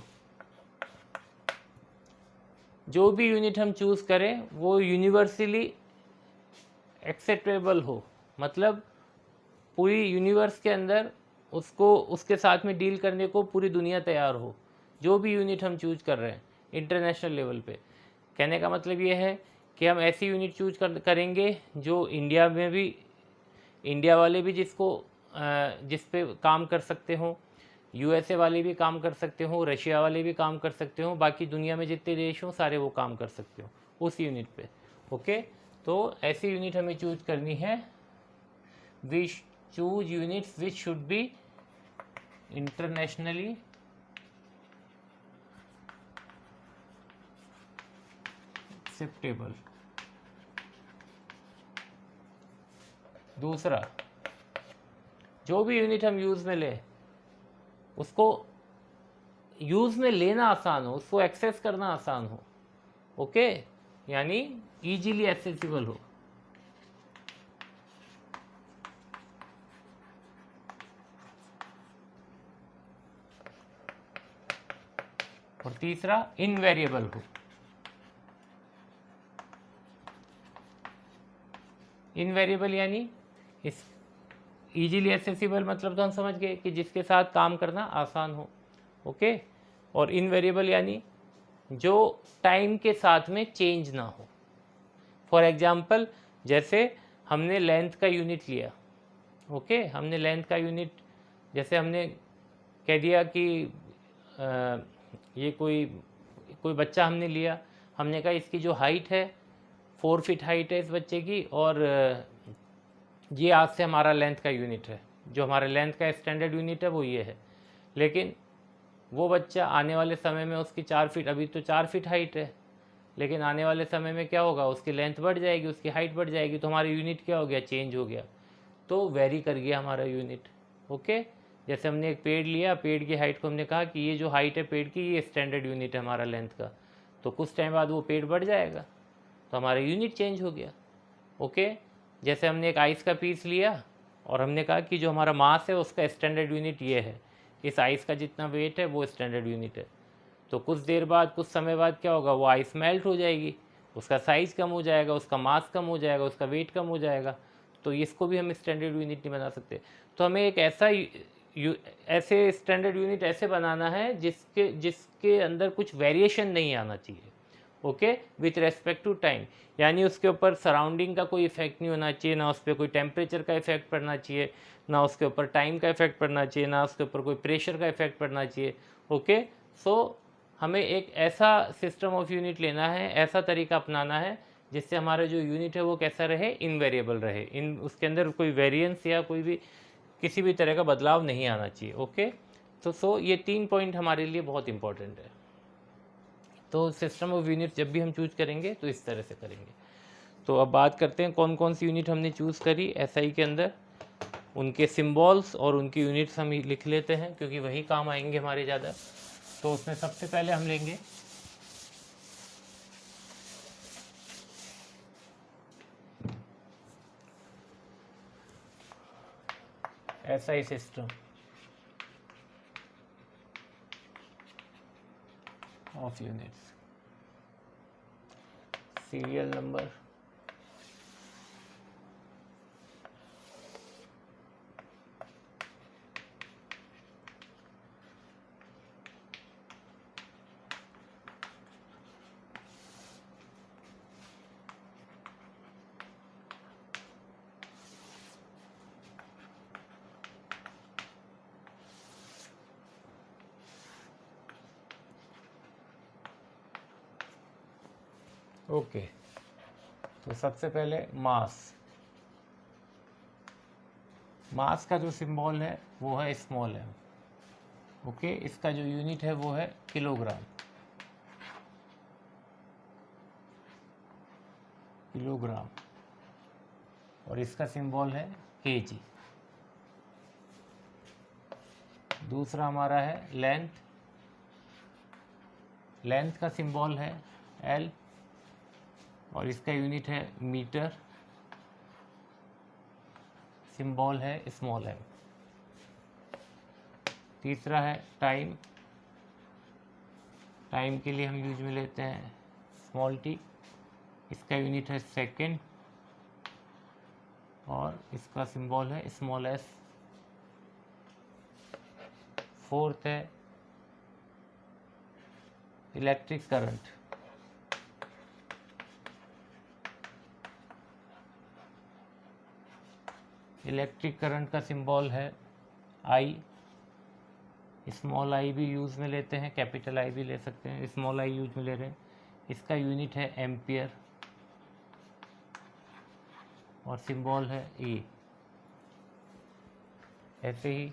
S1: जो भी यूनिट हम चूज करें वो यूनिवर्सली एक्सेप्टेबल हो, मतलब पूरी यूनिवर्स के अंदर उसको उसके साथ में डील करने को पूरी दुनिया तैयार हो। जो भी यूनिट हम चूज कर रहे हैं इंटरनेशनल लेवल पे, कहने का मतलब ये है कि हम ऐसी यूनिट चूज करेंगे जो इंडिया में भी, इंडिया वाले भी जिस पे काम कर सकते हों, USA वाले भी काम कर सकते हों, रशिया वाले भी काम कर सकते हों, बाकी दुनिया में जितने देश हों सारे वो काम कर सकते हों उस यूनिट पे। ओके, तो ऐसी यूनिट हमें चूज करनी है। We choose units which should be internationally acceptable. दूसरा, जो भी यूनिट हम यूज में लें उसको यूज में लेना आसान हो, उसको एक्सेस करना आसान हो। ओके, यानी इजीली एक्सेसिबल हो। और तीसरा, इनवेरिएबल हो। इनवेरिएबल यानी इस इजीली एक्सेसिबल मतलब तो हम समझ गए कि जिसके साथ काम करना आसान हो। ओके, और इनवेरिएबल यानी जो टाइम के साथ में चेंज ना हो। फॉर एग्जाम्पल, जैसे हमने लेंथ का यूनिट लिया। ओके, हमने लेंथ का यूनिट जैसे हमने कह दिया कि ये कोई बच्चा हमने लिया, हमने कहा इसकी जो हाइट है 4 फीट हाइट है इस बच्चे की, और ये आज से हमारा लेंथ का यूनिट है, जो हमारे लेंथ का स्टैंडर्ड यूनिट है वो ये है। लेकिन वो बच्चा आने वाले समय में उसकी 4 फीट, अभी तो 4 फीट हाइट है, लेकिन आने वाले समय में क्या होगा, उसकी लेंथ बढ़ जाएगी, उसकी हाइट बढ़ जाएगी, तो हमारा यूनिट क्या हो गया, चेंज हो गया, तो वेरी कर गया हमारा यूनिट। ओके, जैसे हमने एक पेड़ लिया, पेड़ की हाइट को हमने कहा कि ये जो हाइट है पेड़ की, ये स्टैंडर्ड यूनिट है हमारा लेंथ का, तो कुछ टाइम बाद वो पेड़ बढ़ जाएगा, तो हमारा यूनिट चेंज हो गया। ओके, जैसे हमने एक आइस का पीस लिया और हमने कहा कि जो हमारा मास है उसका स्टैंडर्ड यूनिट ये है, इस आइस का जितना वेट है वो स्टैंडर्ड यूनिट है, तो कुछ देर बाद, कुछ समय बाद क्या होगा, वो आइस मेल्ट हो जाएगी, उसका साइज़ कम हो जाएगा, उसका मास कम हो जाएगा, उसका वेट कम हो जाएगा, तो इसको भी हम स्टैंडर्ड यूनिट नहीं बना सकते। तो हमें एक ऐसे स्टैंडर्ड यूनिट ऐसे बनाना है जिसके अंदर कुछ वेरिएशन नहीं आना चाहिए। Okay, with respect to time, यानी उसके ऊपर सराउंडिंग का कोई इफेक्ट नहीं होना चाहिए, ना उस पर कोई टेम्परेचर का इफेक्ट पड़ना चाहिए, ना उसके ऊपर टाइम का इफेक्ट पड़ना चाहिए, ना उसके ऊपर कोई प्रेशर का इफेक्ट पड़ना चाहिए। ओके, सो हमें एक ऐसा सिस्टम ऑफ यूनिट लेना है, ऐसा तरीका अपनाना है जिससे हमारा जो यूनिट है वो कैसा रहे, इनवेरिएबल रहे, उसके अंदर कोई वेरिएंस या कोई भी किसी भी तरह का बदलाव नहीं आना चाहिए। ओके, तो ये 3 पॉइंट हमारे लिए बहुत इंपॉर्टेंट है। तो सिस्टम ऑफ यूनिट जब भी हम चूज करेंगे तो इस तरह से करेंगे। तो अब बात करते हैं कौन कौन सी यूनिट हमने चूज़ करी एसआई के अंदर, उनके सिंबल्स और उनकी यूनिट्स हम लिख लेते हैं क्योंकि वही काम आएंगे हमारे ज़्यादा। तो उसमें सबसे पहले हम लेंगे SI system of units, serial number, okay. तो सबसे पहले मास का जो सिंबल है वो है स्मॉल m। ओके, इसका जो यूनिट है वो है किलोग्राम, और इसका सिंबल है kg। दूसरा हमारा है लेंथ का सिंबल है L, और इसका यूनिट है मीटर, सिंबल है स्मॉल m। तीसरा है टाइम के लिए हम यूज में लेते हैं स्मॉल t, इसका यूनिट है सेकेंड, और इसका सिंबल है स्मॉल s। फोर्थ है इलेक्ट्रिक करंट, का सिंबल है I, स्मॉल i भी यूज़ में लेते हैं, कैपिटल I भी ले सकते हैं, स्मॉल i यूज में ले रहे हैं। इसका यूनिट है एम्पियर और सिंबल है E। ऐसे ही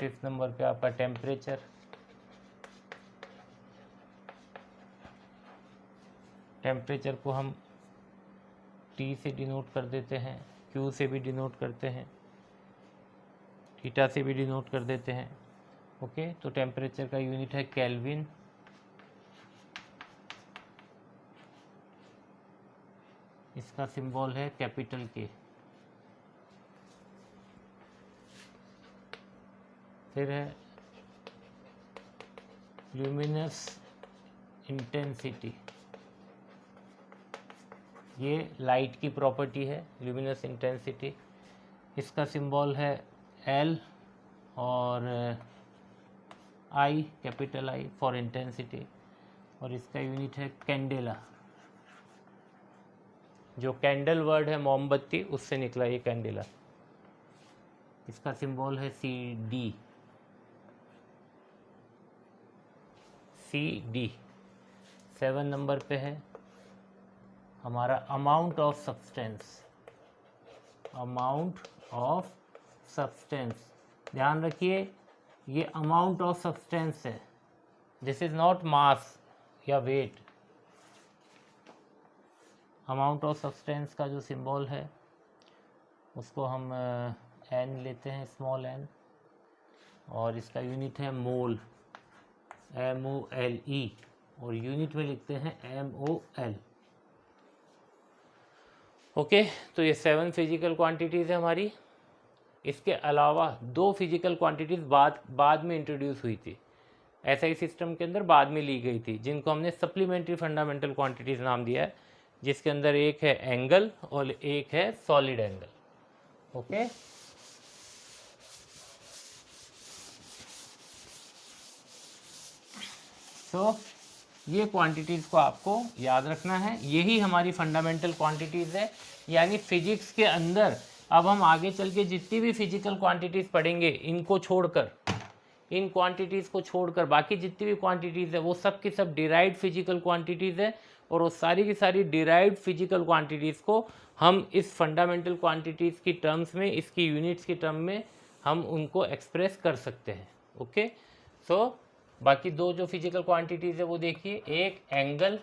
S1: 5th नंबर पे आपका टेम्परेचर को हम T से डिनोट कर देते हैं, Q से भी डिनोट करते हैं, थीटा से भी डिनोट कर देते हैं। ओके, तो टेम्परेचर का यूनिट है केल्विन, इसका सिंबल है कैपिटल K। फिर है ल्यूमिनस इंटेंसिटी, ये लाइट की प्रॉपर्टी है ल्यूमिनस इंटेंसिटी, इसका सिंबल है L और I, capital I for intensity, और इसका यूनिट है कैंडेला। जो कैंडल वर्ड है मोमबत्ती, उससे निकला ये कैंडेला, इसका सिंबल है CD। CD 7 नंबर पे है हमारा amount of substance, amount of substance. ध्यान रखिए ये अमाउंट ऑफ सब्सटेंस है, दिस इज नॉट मास या वेट। अमाउंट ऑफ सब्सटेंस का जो सिंबल है उसको हम n लेते हैं, स्मॉल n, और इसका यूनिट है मोल, MOLE, और यूनिट में लिखते हैं MOL। ओके, तो ये 7 फिजिकल क्वांटिटीज़ है हमारी। इसके अलावा 2 फिजिकल क्वांटिटीज़ बाद में इंट्रोड्यूस हुई थी, SI सिस्टम के अंदर बाद में ली गई थी, जिनको हमने सप्लीमेंट्री फंडामेंटल क्वांटिटीज़ नाम दिया है, जिसके अंदर एक है एंगल और एक है सॉलिड एंगल। ओके, तो ये क्वांटिटीज़ को आपको याद रखना है, यही हमारी फंडामेंटल क्वांटिटीज़ है। यानी फिजिक्स के अंदर अब हम आगे चल के जितनी भी फिजिकल क्वांटिटीज़ पढ़ेंगे, इनको छोड़कर, इन क्वांटिटीज़ को छोड़कर बाकी जितनी भी क्वांटिटीज़ है वो सब की सब डिराइव्ड फिजिकल क्वांटिटीज़ है, और वो सारी की सारी डिराइव्ड फिजिकल क्वांटिटीज़ को हम इस फंडामेंटल क्वांटिटीज़ की टर्म्स में, इसकी यूनिट्स की टर्म में हम उनको एक्सप्रेस कर सकते हैं। ओके, सो बाकी 2 जो फिजिकल क्वांटिटीज़ है वो देखिए, एक एंगल,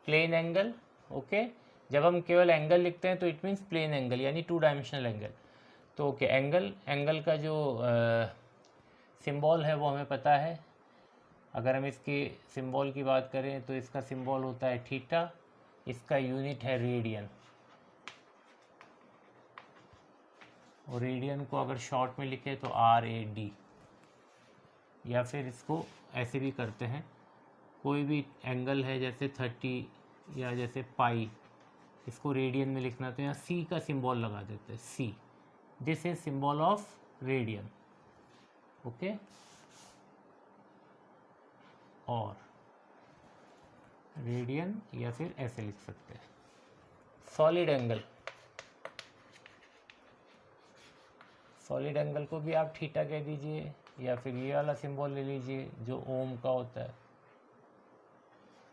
S1: प्लेन एंगल। ओके, जब हम केवल एंगल लिखते हैं तो इट मीन्स प्लेन एंगल, यानी 2 डायमेंशनल एंगल। तो ओके, एंगल का जो सिंबल है वो हमें पता है। अगर हम इसके सिंबल की बात करें तो इसका सिंबल होता है थीटा, इसका यूनिट है रेडियन, और रेडियन को अगर शॉर्ट में लिखे तो RAD, या फिर इसको ऐसे भी करते हैं, कोई भी एंगल है जैसे 30 या जैसे पाई, इसको रेडियन में लिखना तो यहाँ C का सिंबल लगा देते हैं, C, this is symbol of radian. Okay, और रेडियन या फिर ऐसे लिख सकते हैं। सॉलिड एंगल, सॉलिड एंगल को भी आप थीटा कह दीजिए, या फिर ये वाला सिंबल ले लीजिए जो ओम का होता है,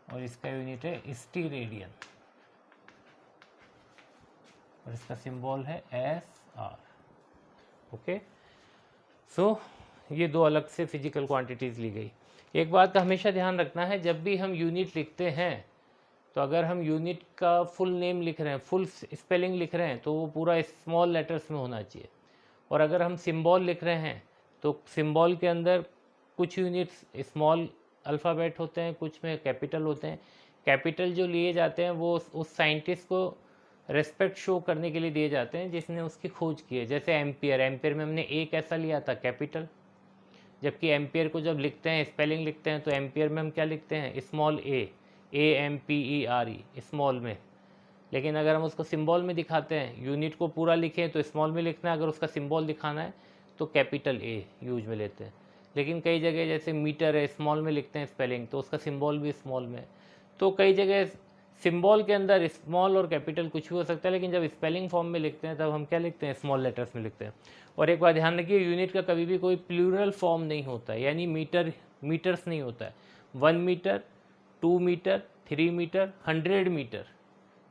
S1: और इसका यूनिट है स्टीरेडियन, और इसका सिंबल है SR। ओके, सो ये 2 अलग से फिजिकल क्वांटिटीज़ ली गई। एक बात का हमेशा ध्यान रखना है, जब भी हम यूनिट लिखते हैं तो अगर हम यूनिट का फुल नेम लिख रहे हैं, फुल स्पेलिंग लिख रहे हैं, तो वो पूरा स्मॉल लेटर्स में होना चाहिए। और अगर हम सिंबल लिख रहे हैं तो सिंबल के अंदर कुछ यूनिट्स स्मॉल अल्फ़ाबेट होते हैं, कुछ में कैपिटल होते हैं। कैपिटल जो लिए जाते हैं वो उस साइंटिस्ट को रेस्पेक्ट शो करने के लिए दिए जाते हैं जिसने उसकी खोज की है। जैसे एम्पियर, एम्पियर में हमने ए कैसा लिया था, कैपिटल, जबकि एम्पियर को जब लिखते हैं, स्पेलिंग लिखते हैं, तो एम्पियर में हम क्या लिखते हैं, स्मॉल ए, AMPERE, स्मॉल में। लेकिन अगर हम उसको सिंबल में दिखाते हैं, यूनिट को पूरा लिखें तो स्मॉल में लिखना है, अगर उसका सिंबल दिखाना है तो कैपिटल A यूज में लेते हैं। लेकिन कई जगह जैसे मीटर है, स्मॉल में लिखते हैं स्पेलिंग, तो उसका सिंबल भी स्मॉल में। तो कई जगह सिंबल के अंदर स्मॉल और कैपिटल कुछ भी हो सकता है, लेकिन जब स्पेलिंग फॉर्म में लिखते हैं तब हम क्या लिखते हैं, स्मॉल लेटर्स में लिखते हैं। और एक बात ध्यान रखिए, यूनिट का कभी भी कोई प्लूरल फॉर्म नहीं होता है, यानी मीटर्स नहीं होता है। 1 metre, 2 metre, 3 metre, 100 metre,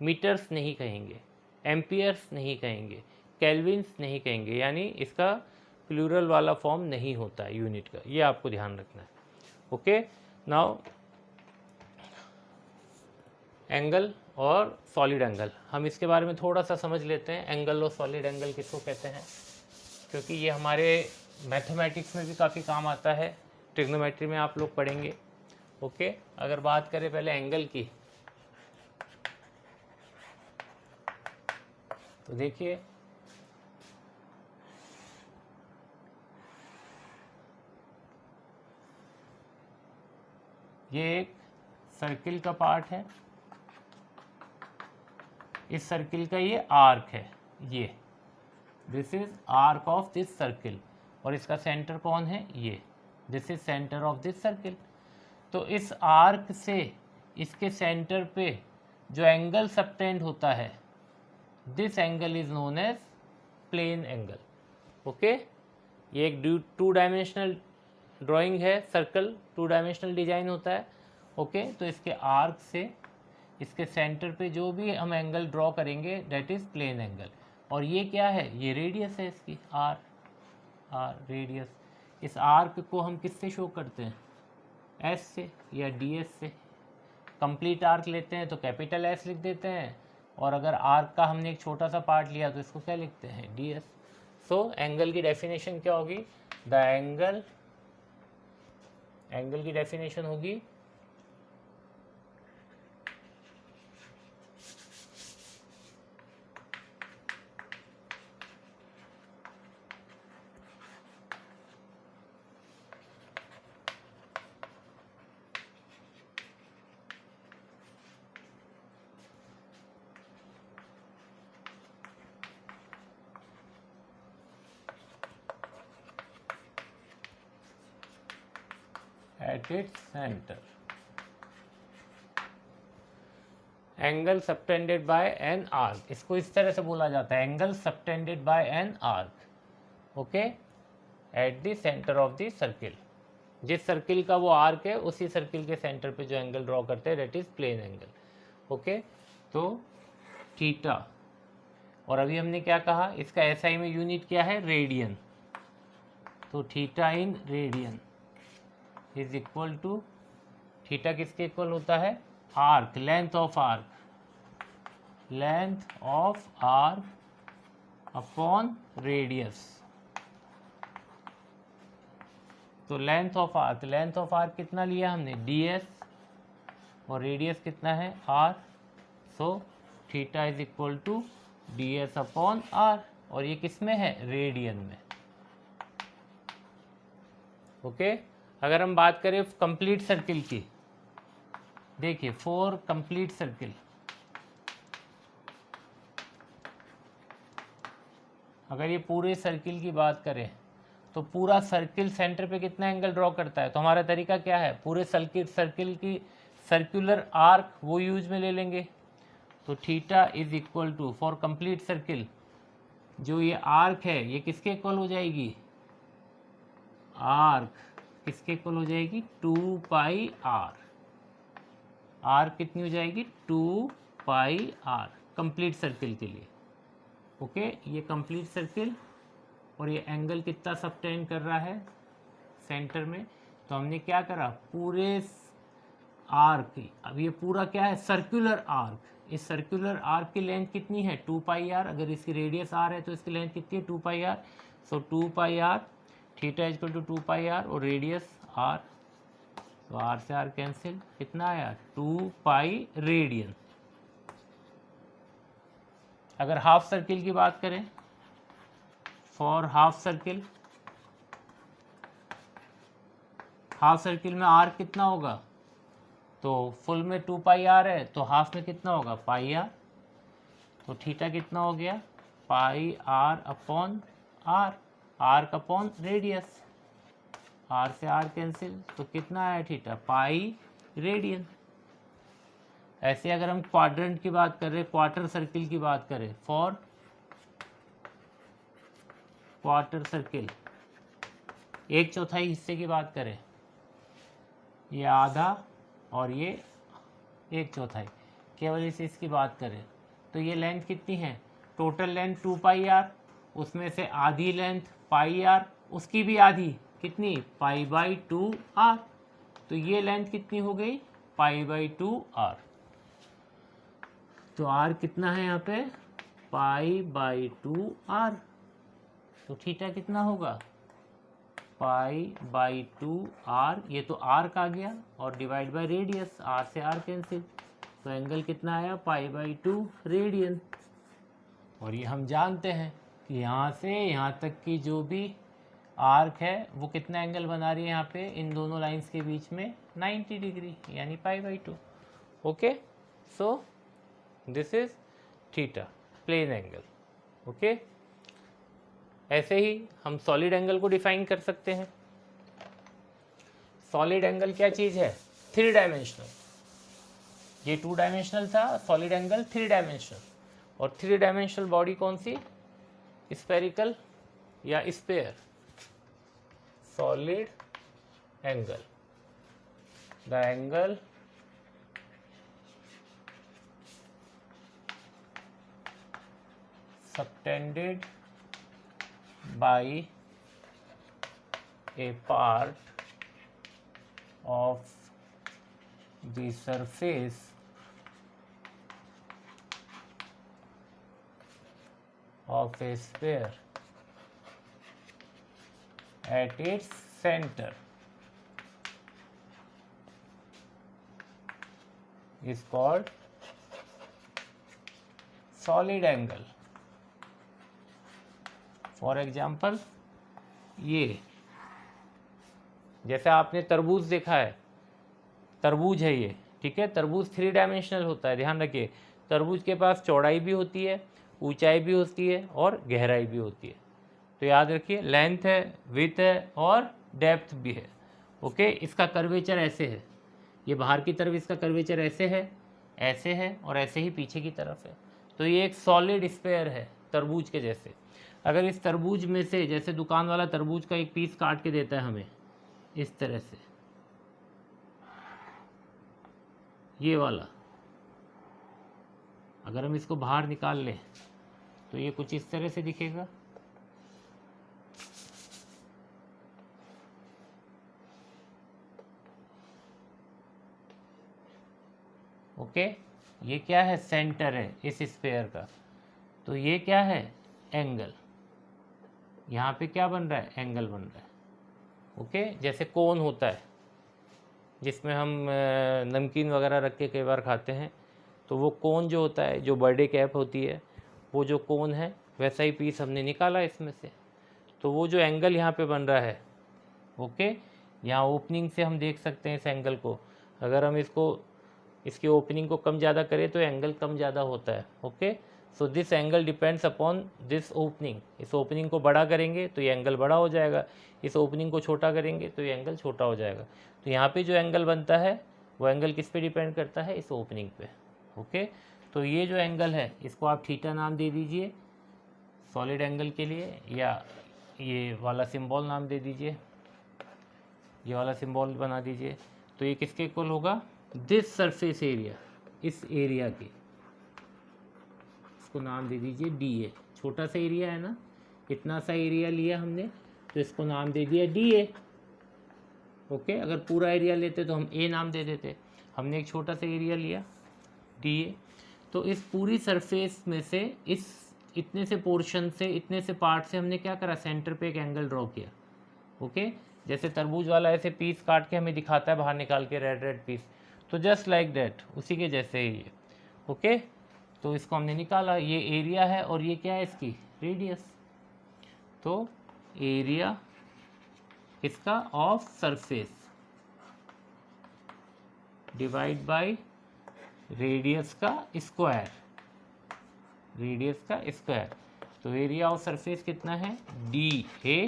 S1: metres नहीं कहेंगे, एम्पियर्स नहीं कहेंगे, केल्विन्स नहीं कहेंगे, यानी इसका प्लूरल वाला फॉर्म नहीं होता है यूनिट का, ये आपको ध्यान रखना है। ओके, नाउ एंगल और सॉलिड एंगल, हम इसके बारे में थोड़ा सा समझ लेते हैं। एंगल और सॉलिड एंगल किसको कहते हैं, क्योंकि ये हमारे मैथमेटिक्स में भी काफ़ी काम आता है, ट्रिग्नोमेट्री में आप लोग पढ़ेंगे। ओके, अगर बात करें पहले एंगल की, तो देखिए ये एक सर्किल का पार्ट है, इस सर्किल का ये आर्क है, ये this is arc of this circle, और इसका सेंटर कौन है, ये, this is centre of this circle. तो इस आर्क से इसके सेंटर पे जो एंगल सबटेंड होता है, this angle is known as plane angle. Okay, ये एक 2 डायमेंशनल ड्राइंग है सर्कल, 2 डायमेंशनल डिजाइन होता है। ओके, तो इसके आर्क से इसके सेंटर पे जो भी हम एंगल ड्रॉ करेंगे दैट इज प्लेन एंगल। और ये क्या है, ये रेडियस है इसकी, आर रेडियस। इस आर्क को हम किससे शो करते हैं, एस से या डी एस से। कंप्लीट आर्क लेते हैं तो कैपिटल एस लिख देते हैं, और अगर आर्क का हमने एक छोटा सा पार्ट लिया तो इसको क्या लिखते हैं, डी एस। सो एंगल की डेफिनेशन क्या होगी, द एंगल की डेफिनेशन होगी at its center, angle subtended bye an arc. इसको इस तरह से बोला जाता है, angle subtended bye an arc. Okay, at the centre of the circle. जिस सर्किल का वो आर्क है उसी सर्किल के सेंटर पे जो एंगल ड्रॉ करते हैं that is plane angle. Okay, तो थीटा, और अभी हमने क्या कहा, इसका एसआई में यूनिट क्या है, रेडियन। तो theta in radian is equal to, theta किसके इक्वल होता है, arc, length of arc upon radius. तो लेंथ ऑफ आर्क कितना लिया हमने, ds, और रेडियस कितना है, r। So theta is equal to ds upon r, और ये किस में है, रेडियन में। ओके, अगर हम बात करें कंप्लीट सर्किल की, देखिए फॉर कंप्लीट सर्किल, अगर ये पूरे सर्किल की बात करें तो पूरा सर्किल सेंटर पे कितना एंगल ड्रॉ करता है, तो हमारा तरीका क्या है, पूरे सर्किल की सर्कुलर आर्क वो यूज में ले लेंगे। तो theta is equal to, for complete circle, जो ये आर्क है ये किसके इक्वल हो जाएगी, आर्क किसके इक्वल हो जाएगी, 2 पाई आर। आर्क कितनी हो जाएगी, 2 पाई आर, कंप्लीट सर्किल के लिए। ओके, ये कंप्लीट सर्किल, और ये एंगल कितना सबटेंड कर रहा है, सेंटर में। तो हमने क्या करा, पूरे आर्क, अब ये पूरा क्या है, सर्कुलर आर्क, इस सर्कुलर आर्क की लेंथ कितनी है, 2 पाई आर। अगर इसकी रेडियस आर है तो इसकी लेंथ कितनी है, 2 pi r. So 2 pi r, theta equal to 2 pi r, और रेडियस आर, तो आर से आर कैंसिल, कितना आया, 2 पाई रेडियन। अगर हाफ सर्किल की बात करें, फॉर हाफ सर्किल में आर कितना होगा, तो फुल में 2 पाई आर है, तो हाफ में कितना होगा, पाई आर। तो थीटा कितना हो गया, pi r upon r, arc upon radius, r से आर कैंसिल, तो कितना आया थीटा, पाई रेडियन। ऐसे अगर हम क्वाड्रेंट की बात करें, क्वार्टर सर्किल की बात करें, फॉर क्वार्टर सर्किल, 1/4 हिस्से की बात करें, ये आधा और ये 1/4, केवल इसकी बात करें तो ये लेंथ कितनी है, टोटल लेंथ 2 पाई आर, उसमें से आधी लेंथ पाई आर, उसकी भी आधी कितनी, पाई बाई 2 आर। तो ये लेंथ कितनी हो गई, पाई बाई 2 आर। तो आर कितना है यहाँ पे, पाई बाई 2 आर। तो थीटा कितना होगा, पाई बाई 2 आर, ये तो आर्क आ गया, और डिवाइड बाय रेडियस, आर से आर कैंसिल, तो एंगल कितना आया, पाई बाई 2 रेडियन। और ये हम जानते हैं कि यहाँ से यहाँ तक की जो भी आर्क है वो कितना एंगल बना रही है यहाँ पे, इन दोनों लाइंस के बीच में 90 डिग्री, यानी pi by 2। Okay, so this is theta, plane angle. Okay, ऐसे ही हम सॉलिड एंगल को डिफाइन कर सकते हैं। सॉलिड एंगल क्या चीज़ है, 3 डायमेंशनल। ये 2 डायमेंशनल था, सॉलिड एंगल 3 डायमेंशनल। और 3 डायमेंशनल बॉडी कौन सी, स्फेरिकल या sphere, solid angle. The angle subtended by a part of the surface of a sphere at its center is called solid angle. For example ये, जैसे आपने तरबूज देखा है, तरबूज है ये, ठीक है। तरबूज 3 डायमेंशनल होता है, ध्यान रखिए। तरबूज के पास चौड़ाई भी होती है, ऊंचाई भी होती है और गहराई भी होती है। तो याद रखिए, लेंथ है, विड्थ है और डेप्थ भी है। ओके, इसका कर्वेचर ऐसे है, ये बाहर की तरफ इसका कर्वेचर ऐसे है और ऐसे ही पीछे की तरफ है। तो ये एक सॉलिड स्फीयर है तरबूज के जैसे। अगर इस तरबूज में से, जैसे दुकान वाला तरबूज का एक पीस काट के देता है हमें इस तरह से, ये वाला, अगर हम इसको बाहर निकाल लें तो ये कुछ इस तरह से दिखेगा। ओके, ये क्या है, सेंटर है इस स्फीयर का। तो ये क्या है, एंगल। यहाँ पे क्या बन रहा है, एंगल बन रहा है। ओके, जैसे कोन होता है जिसमें हम नमकीन वगैरह रख के कई बार खाते हैं, तो वो कोन जो होता है, जो बर्थडे कैप होती है, वो जो कोन है वैसा ही पीस हमने निकाला इसमें से। तो वो जो एंगल यहाँ पे बन रहा है, ओके, यहाँ ओपनिंग से हम देख सकते हैं इस एंगल को। अगर हम इसकी ओपनिंग को कम ज़्यादा करें तो एंगल कम ज़्यादा होता है। Okay, so this angle depends upon this opening. इस ओपनिंग को बड़ा करेंगे तो ये एंगल बड़ा हो जाएगा, इस ओपनिंग को छोटा करेंगे तो ये एंगल छोटा हो जाएगा। तो यहाँ पे जो एंगल बनता है वो एंगल किस पे डिपेंड करता है, इस ओपनिंग पे। ओके, तो ये जो एंगल है इसको आप थीटा नाम दे दीजिए सॉलिड एंगल के लिए, या ये वाला सिंबल नाम दे दीजिए, ये वाला सिंबल बना दीजिए। तो ये किसके इक्वल होगा, दिस सरफेस एरिया, इस एरिया के, इसको नाम दे दीजिए डी ए। छोटा सा एरिया है ना, इतना सा एरिया लिया हमने तो इसको नाम दे दिया डी ए। ओके, अगर पूरा एरिया लेते तो हम ए नाम दे देते, हमने एक छोटा सा एरिया लिया डी ए। तो इस पूरी सरफेस में से, इस इतने से पोर्शन से, इतने से पार्ट से हमने क्या करा, सेंटर पे एक एंगल ड्रॉ किया। ओके, जैसे तरबूज वाला ऐसे पीस काट के हमें दिखाता है बाहर निकाल के, रेड पीस, तो जस्ट लाइक दैट, उसी के जैसे ही ये। ओके, तो इसको हमने निकाला, ये एरिया है और ये क्या है, इसकी रेडियस। तो एरिया इसका of surface divide by radius का स्क्वायर, रेडियस का स्क्वायर। तो एरिया ऑफ सरफेस कितना है, डी ए,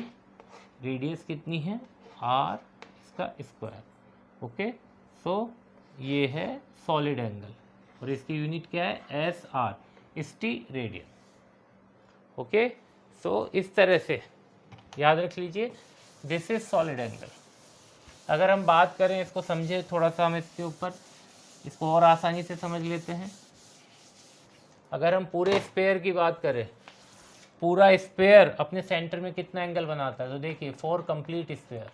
S1: रेडियस कितनी है, आर, इसका स्क्वायर। ओके, सो ये है सॉलिड एंगल और इसकी यूनिट क्या है, s r, t radian. Okay, so इस तरह से याद रख लीजिए, दिस इज सॉलिड एंगल। अगर हम बात करें, इसको समझे थोड़ा सा, हम इसके ऊपर इसको और आसानी से समझ लेते हैं। अगर हम पूरे स्पेयर की बात करें, पूरा स्पेयर अपने सेंटर में कितना एंगल बनाता है, तो देखिए for complete sphere,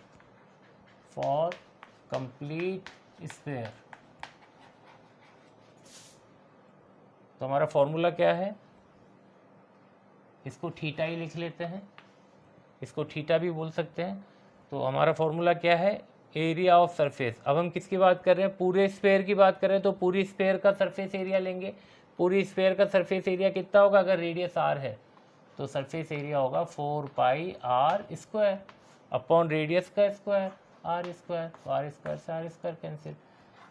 S1: for complete sphere, तो हमारा फॉर्मूला क्या है, इसको थीटा ही लिख लेते हैं, इसको थीटा भी बोल सकते हैं। तो हमारा फॉर्मूला क्या है, एरिया ऑफ सरफेस। अब हम किसकी बात कर रहे हैं, पूरे स्पेयर की बात कर रहे हैं, तो पूरी स्पेयर का सरफेस एरिया लेंगे। पूरी स्पेयर का सरफेस एरिया कितना होगा, अगर रेडियस आर है तो सरफेस एरिया होगा 4 pi r square upon radius का स्क्वायर, आर स्क्वायर। तो आर स्क्वायर से आर स्क्वायर कैंसिल,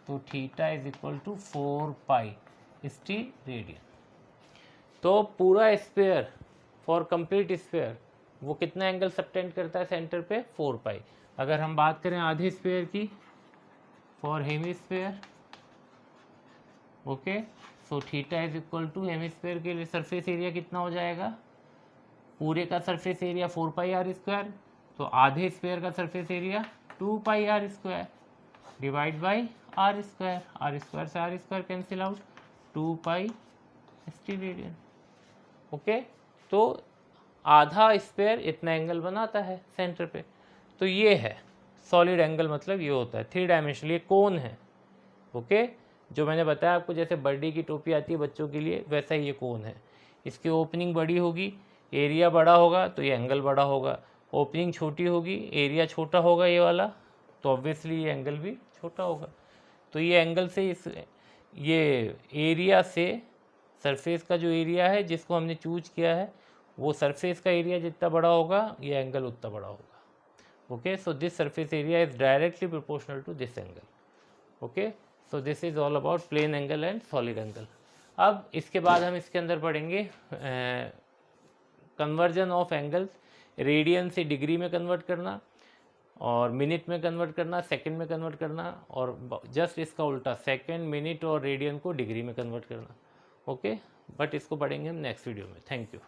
S1: तो theta is equal to 4 pi steradian. तो पूरा स्पेयर, फॉर कंप्लीट स्पेयर, वो कितना एंगल सबटेंड करता है सेंटर पे, 4 पाई। अगर हम बात करें आधे स्पेयर की, for hemisphere, okay, so theta is equal to, hemisphere के लिए सरफेस एरिया कितना हो जाएगा, पूरे का surface area 4 pi r square, तो आधे स्पेयर का surface area 2 pi r square divide by r square से r square cancel out, 2 pi st radian. Okay, तो आधा स्क्वायर इतना एंगल बनाता है सेंटर पे। तो ये है सॉलिड एंगल, मतलब ये होता है 3 डायमेंशनल, ये कोन है। ओके, जो मैंने बताया आपको, जैसे बर्थडे की टोपी आती है बच्चों के लिए, वैसा ही ये कोन है। इसकी ओपनिंग बड़ी होगी, एरिया बड़ा होगा तो ये एंगल बड़ा होगा। ओपनिंग छोटी होगी, एरिया छोटा होगा ये वाला, तो ऑब्वियसली ये एंगल भी छोटा होगा। तो ये एंगल से ये एरिया से सरफेस का जो एरिया है जिसको हमने चूज किया है, वो सरफेस का एरिया जितना बड़ा होगा ये एंगल उतना बड़ा होगा। Okay, so this surface area is directly proportional to this angle. Okay, so this is all about plane angle and solid angle. अब इसके बाद हम इसके अंदर पढ़ेंगे कन्वर्जन ऑफ एंगल्स, रेडियन से डिग्री में कन्वर्ट करना, और मिनट में कन्वर्ट करना, सेकंड में कन्वर्ट करना, और जस्ट इसका उल्टा सेकंड, मिनट और रेडियन को डिग्री में कन्वर्ट करना। ओके, बट इसको पढ़ेंगे हम नेक्स्ट वीडियो में। Thank you.